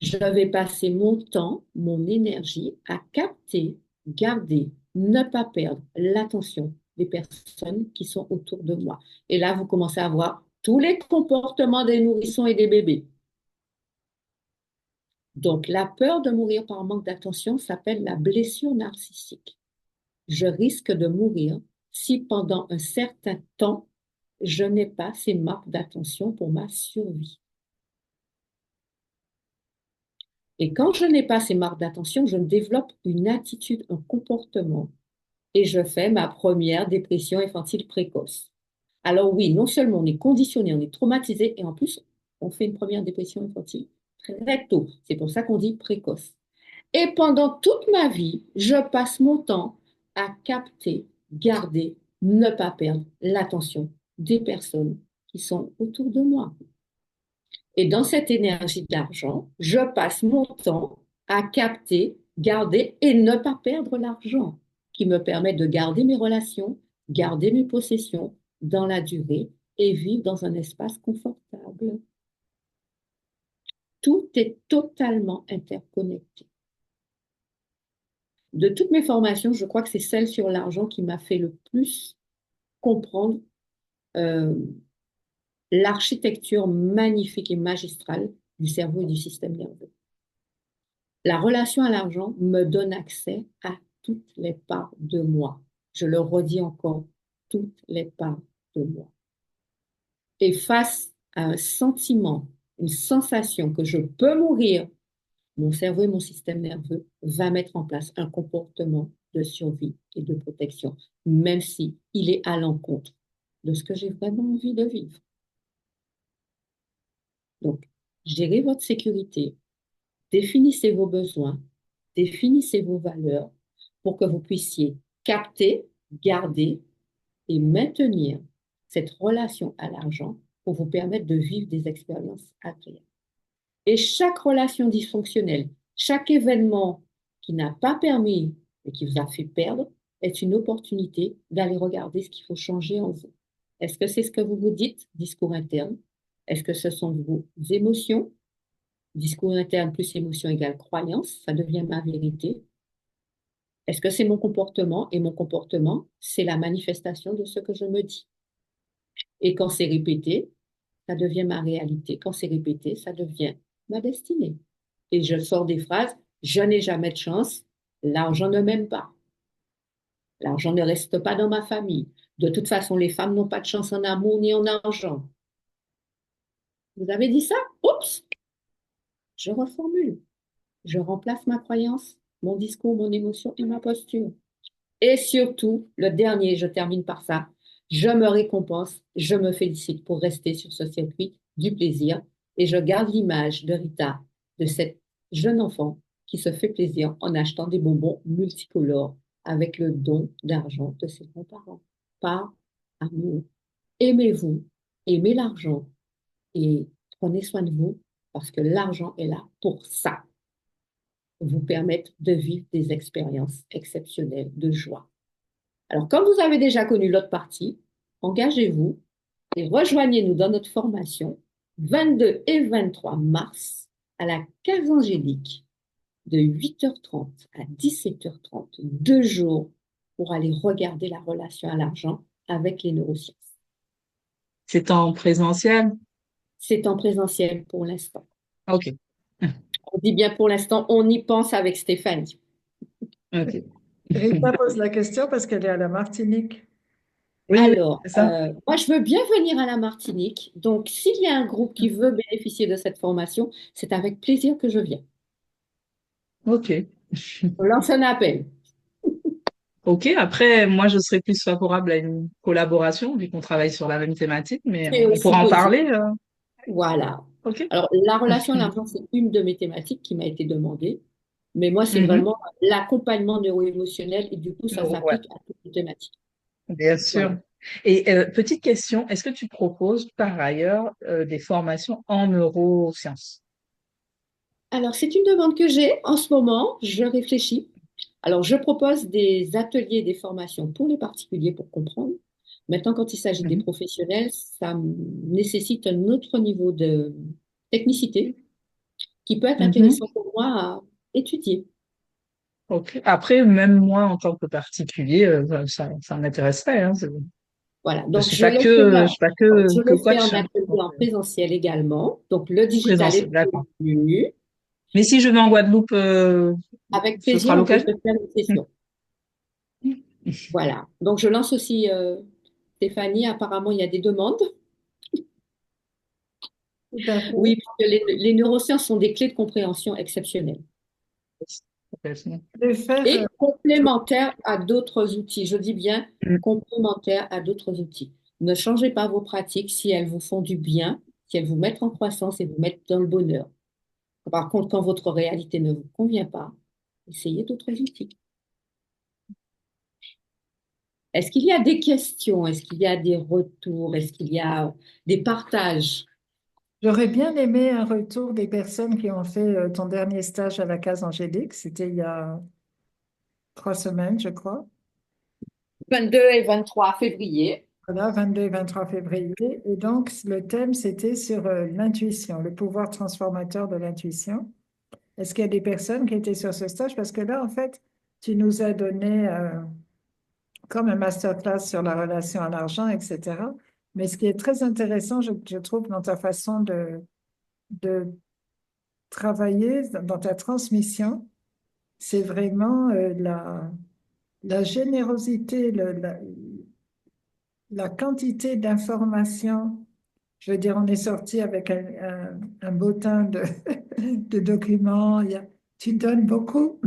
Je vais passer mon temps, mon énergie à capter, garder, ne pas perdre l'attention des personnes qui sont autour de moi. Et là, vous commencez à voir tous les comportements des nourrissons et des bébés. Donc, la peur de mourir par manque d'attention s'appelle la blessure narcissique. Je risque de mourir si pendant un certain temps, je n'ai pas ces marques d'attention pour ma survie. Et quand je n'ai pas ces marques d'attention, je développe une attitude, un comportement et je fais ma première dépression infantile précoce. Alors oui, non seulement on est conditionné, on est traumatisé et en plus, on fait une première dépression infantile très tôt. C'est pour ça qu'on dit précoce. Et pendant toute ma vie, je passe mon temps à capter, garder, ne pas perdre l'attention des personnes qui sont autour de moi. Et dans cette énergie d'argent, je passe mon temps à capter, garder et ne pas perdre l'argent qui me permet de garder mes relations, garder mes possessions dans la durée et vivre dans un espace confortable. Tout est totalement interconnecté. De toutes mes formations, je crois que c'est celle sur l'argent qui m'a fait le plus comprendre l'architecture magnifique et magistrale du cerveau et du système nerveux. La relation à l'argent me donne accès à toutes les parts de moi. Je le redis encore, toutes les parts de moi. Et face à un sentiment, une sensation que je peux mourir, mon cerveau et mon système nerveux va mettre en place un comportement de survie et de protection, même si il est à l'encontre de ce que j'ai vraiment envie de vivre. Donc, gérez votre sécurité, définissez vos besoins, définissez vos valeurs pour que vous puissiez capter, garder et maintenir cette relation à l'argent pour vous permettre de vivre des expériences agréables. Et chaque relation dysfonctionnelle, chaque événement qui n'a pas permis et qui vous a fait perdre est une opportunité d'aller regarder ce qu'il faut changer en vous. Est-ce que c'est ce que vous vous dites, discours interne? Est-ce que ce sont vos émotions? Discours interne plus émotion égale croyance, ça devient ma vérité. Est-ce que c'est mon comportement? Et mon comportement, c'est la manifestation de ce que je me dis. Et quand c'est répété, ça devient ma réalité. Quand c'est répété, ça devient ma destinée. Et je sors des phrases, je n'ai jamais de chance, l'argent ne m'aime pas. L'argent ne reste pas dans ma famille. De toute façon, les femmes n'ont pas de chance en amour ni en argent. Vous avez dit ça? Oups! Je reformule. Je remplace ma croyance, mon discours, mon émotion et ma posture. Et surtout, le dernier, je termine par ça, je me récompense, je me félicite pour rester sur ce circuit du plaisir et je garde l'image de Rita, de cette jeune enfant qui se fait plaisir en achetant des bonbons multicolores avec le don d'argent de ses grands-parents. Par amour. Aimez-vous, aimez l'argent et prenez soin de vous parce que l'argent est là pour ça, vous permettre de vivre des expériences exceptionnelles de joie. Alors, comme vous avez déjà connu l'autre partie, engagez-vous et rejoignez-nous dans notre formation 22 et 23 mars à la Case Angélique de 8h30 à 17h30, 2 jours pour aller regarder la relation à l'argent avec les neurosciences. C'est en présentiel? C'est en présentiel pour l'instant. OK. On dit bien pour l'instant, on y pense avec Stéphanie. OK. Rita pose la question parce qu'elle est à la Martinique. Oui, Alors, c'est ça. moi, je veux bien venir à la Martinique. Donc, s'il y a un groupe qui veut bénéficier de cette formation, c'est avec plaisir que je viens. OK. On lance un appel. OK. Après, moi, je serais plus favorable à une collaboration, vu qu'on travaille sur la même thématique, mais C'est on aussi pourra en possible. parler. Voilà. OK. Alors, la relation à l'argent, c'est une de mes thématiques qui m'a été demandée. Mais moi, c'est Mhm. vraiment l'accompagnement neuro-émotionnel et du coup, ça Ouais, s'applique à toutes les thématiques. bien sûr. Voilà. Et petite question, est-ce que tu proposes par ailleurs des formations en neurosciences? Alors, c'est une demande que j'ai en ce moment. Je réfléchis. Alors, je propose des ateliers, des formations pour les particuliers pour comprendre. Maintenant, quand il s'agit des Mhm. professionnels, ça nécessite un autre niveau de technicité qui peut être Mhm. intéressant pour moi à étudier. Ok. Après, même moi, en tant que particulier, ça m'intéresserait, hein. Voilà, Je donc suis pas que, je suis pas je que le fais en coach, hein. atelier Donc, en présentiel également. Donc le en digital est présentiel, d'accord. prévu. Mais si je vais en Guadeloupe, Avec ce sera plaisir, on peut se l'occasion. faire une session. Voilà. Donc je lance aussi, Stéphanie, apparemment il y a des demandes. Tout à fait. Oui, parce que les neurosciences sont des clés de compréhension exceptionnelles Complètement. De faire, et complémentaires à d'autres outils. Je dis bien Mm. complémentaires à d'autres outils. Ne changez pas vos pratiques si elles vous font du bien, si elles vous mettent en croissance et vous mettent dans le bonheur. Par contre, quand votre réalité ne vous convient pas, essayez d'autres outils. Est-ce qu'il y a des questions? Est-ce qu'il y a des retours? Est-ce qu'il y a des partages? j'aurais bien aimé un retour des personnes qui ont fait ton dernier stage à la Case Angélique. C'était il y a 3 semaines, je crois. 22 et 23 février. Voilà, 22 et 23 février. Et donc, le thème, c'était sur l'intuition, le pouvoir transformateur de l'intuition. Est-ce qu'il y a des personnes qui étaient sur ce stage? Parce que là, en fait, tu nous as donné comme un masterclass sur la relation à l'argent, etc. Mais ce qui est très intéressant, je trouve, dans ta façon de travailler, dans ta transmission, c'est vraiment la générosité, la quantité d'informations. Je veux dire, on est sorti avec un bottin de documents. Tu donnes beaucoup,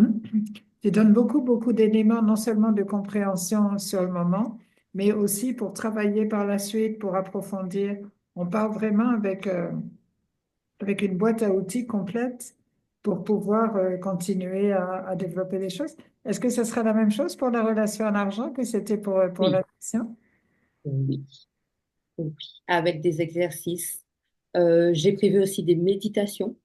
tu donnes beaucoup, beaucoup d'éléments, non seulement de compréhension sur le moment, mais aussi pour travailler par la suite, pour approfondir. On part vraiment avec une boîte à outils complète pour pouvoir continuer à développer les choses. Est-ce que ce sera la même chose pour la relation à l'argent que c'était pour Oui, l'addiction? oui, oui. Avec des exercices. J'ai prévu aussi des méditations,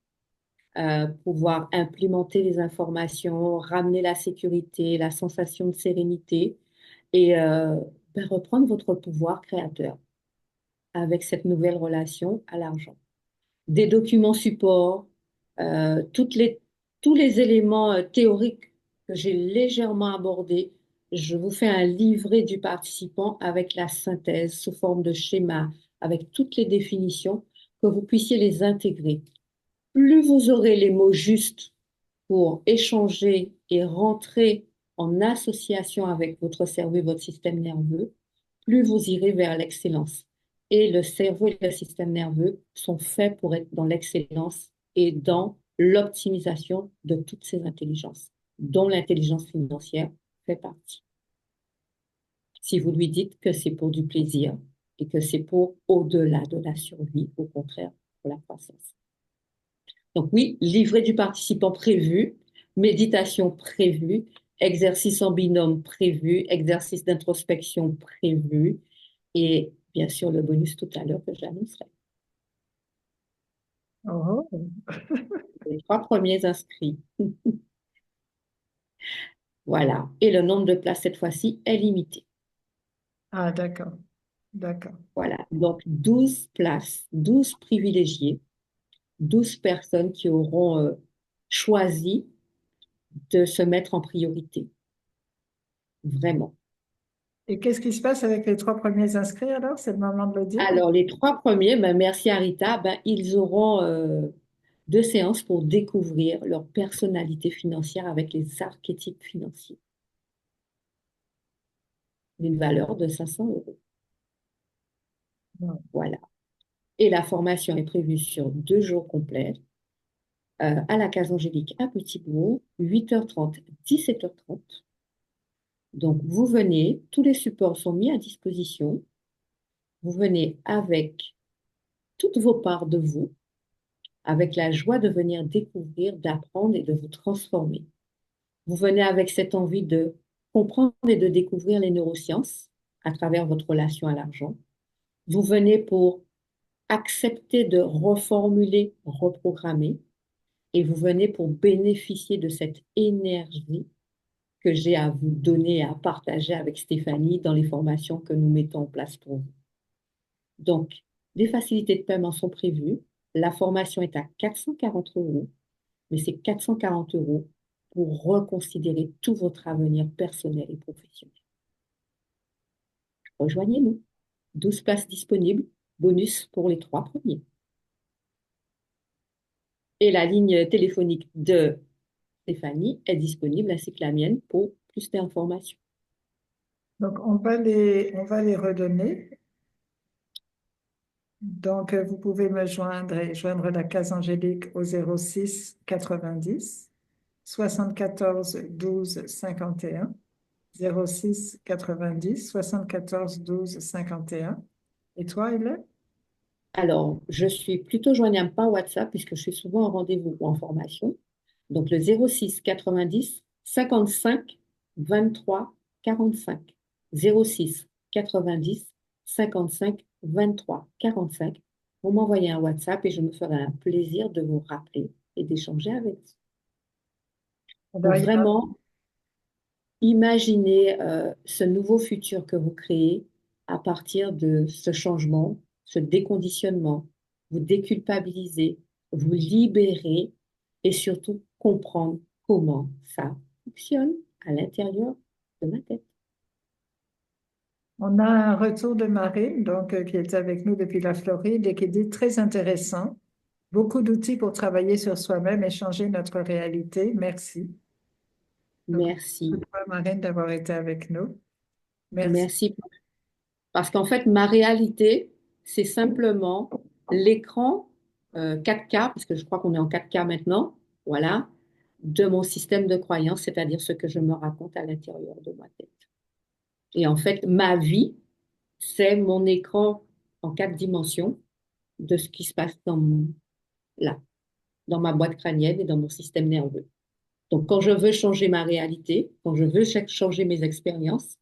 pouvoir implémenter les informations, ramener la sécurité, la sensation de sérénité et reprendre votre pouvoir créateur avec cette nouvelle relation à l'argent. Des documents supports, toutes tous les éléments théoriques que j'ai légèrement abordés. Je vous fais un livret du participant avec la synthèse sous forme de schéma, avec toutes les définitions, que vous puissiez les intégrer. Plus vous aurez les mots justes pour échanger et rentrer en association avec votre cerveau et votre système nerveux, plus vous irez vers l'excellence. Et le cerveau et le système nerveux sont faits pour être dans l'excellence et dans l'optimisation de toutes ces intelligences, dont l'intelligence financière fait partie. Si vous lui dites que c'est pour du plaisir et que c'est pour au-delà de la survie, au contraire, pour la croissance. Donc oui, livret du participant prévu, méditation prévue, exercice en binôme prévu, exercice d'introspection prévu et bien sûr le bonus tout à l'heure que j'annoncerai. Oh, Les 3 premiers inscrits. Voilà. Et le nombre de places cette fois-ci est limité. ah, d'accord, d'accord. Voilà. Donc 12 places, 12 privilégiés, 12 personnes qui auront choisi de se mettre en priorité. Vraiment. Et qu'est-ce qui se passe avec les 3 premiers inscrits alors? C'est le moment de le dire. Alors, les 3 premiers, ben, merci à Rita, ben, ils auront 2 séances pour découvrir leur personnalité financière avec les archétypes financiers, d'une valeur de 500 euros. Voilà. Et la formation est prévue sur 2 jours complets à la Case Angélique à Petit-Bourg, 8h30, 17h30. Donc, vous venez, tous les supports sont mis à disposition. Vous venez avec toutes vos parts de vous, avec la joie de venir découvrir, d'apprendre et de vous transformer. Vous venez avec cette envie de comprendre et de découvrir les neurosciences à travers votre relation à l'argent. Vous venez pour accepter de reformuler, reprogrammer, et vous venez pour bénéficier de cette énergie que j'ai à vous donner et à partager avec Stéphanie dans les formations que nous mettons en place pour vous. Donc, les facilités de paiement sont prévues. La formation est à 440 euros. mais c'est 440 € pour reconsidérer tout votre avenir personnel et professionnel. Rejoignez-nous. 12 places disponibles, bonus pour les 3 premiers. Et la ligne téléphonique de Stéphanie est disponible ainsi que la mienne pour plus d'informations. Donc, on va les redonner. Donc, vous pouvez me joindre et joindre la case Angélique au 06 90 74 12 51. 06 90 74 12 51. Et toi, Hélène? Alors, je suis plutôt joignable par WhatsApp puisque je suis souvent en rendez-vous ou en formation. Donc, le 06 90 55 23 45. 06 90 55 23 45. Vous m'envoyez un WhatsApp et je me ferai un plaisir de vous rappeler et d'échanger avec vous. Pour Alors, vraiment imaginer ce nouveau futur que vous créez à partir de ce changement, ce déconditionnement, vous déculpabiliser, vous libérer et surtout comprendre comment ça fonctionne à l'intérieur de ma tête. on a un retour de Marine, donc, qui est avec nous depuis la Floride et qui dit très intéressant. Beaucoup d'outils pour travailler sur soi-même et changer notre réalité. Merci. Donc, Merci. merci, Marine, d'avoir été avec nous. Merci. Merci. Parce qu'en fait, ma réalité, c'est simplement l'écran 4K, parce que je crois qu'on est en 4K maintenant, voilà, de mon système de croyance, c'est-à-dire ce que je me raconte à l'intérieur de ma tête. Et en fait, ma vie, c'est mon écran en 4 dimensions de ce qui se passe là, dans ma boîte crânienne et dans mon système nerveux. Donc, quand je veux changer ma réalité, quand je veux changer mes expériences,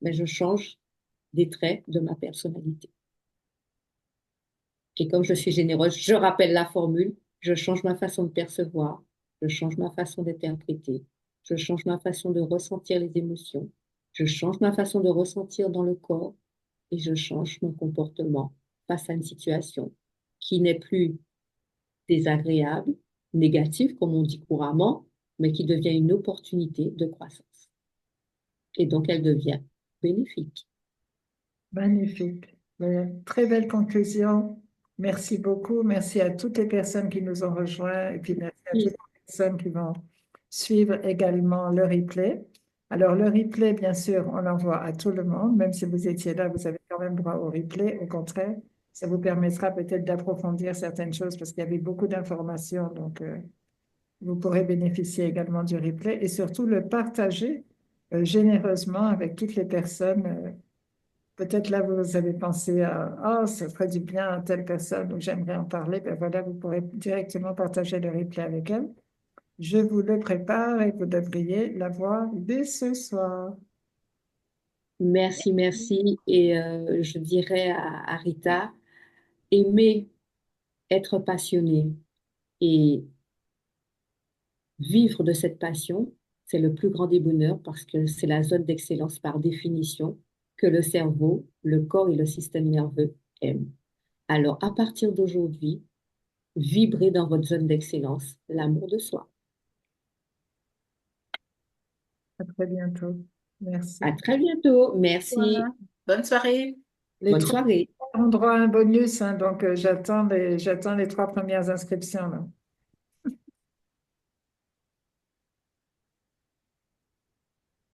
ben, je change des traits de ma personnalité. Et comme je suis généreuse, je rappelle la formule, je change ma façon de percevoir, je change ma façon d'interpréter, je change ma façon de ressentir les émotions, je change ma façon de ressentir dans le corps et je change mon comportement face à une situation qui n'est plus désagréable, négative, comme on dit couramment, mais qui devient une opportunité de croissance. Et donc, elle devient bénéfique. Magnifique. Très belle conclusion. Merci beaucoup. Merci à toutes les personnes qui nous ont rejoints et puis merci à toutes les personnes qui vont suivre également le replay. Alors, le replay, bien sûr, on l'envoie à tout le monde. Même si vous étiez là, vous avez quand même droit au replay. Au contraire, ça vous permettra peut-être d'approfondir certaines choses parce qu'il y avait beaucoup d'informations. Donc, vous pourrez bénéficier également du replay et surtout le partager généreusement avec toutes les personnes. Peut-être là, vous avez pensé à « Oh, ça ferait du bien à telle personne ou j'aimerais en parler. » Ben voilà, vous pourrez directement partager le replay avec elle. Je vous le prépare et vous devriez l'avoir dès ce soir. Merci, merci. Et je dirais à Rita, aimer être passionné et vivre de cette passion, c'est le plus grand des bonheurs parce que c'est la zone d'excellence par définition que le cerveau, le corps et le système nerveux aiment. Alors, à partir d'aujourd'hui, vibrez dans votre zone d'excellence, l'amour de soi. À très bientôt. Merci. À très bientôt. Merci. Voilà. Bonne soirée. Les Bonne 3 soirée. auront droit à un bonus, hein, donc j'attends les 3 premières inscriptions là.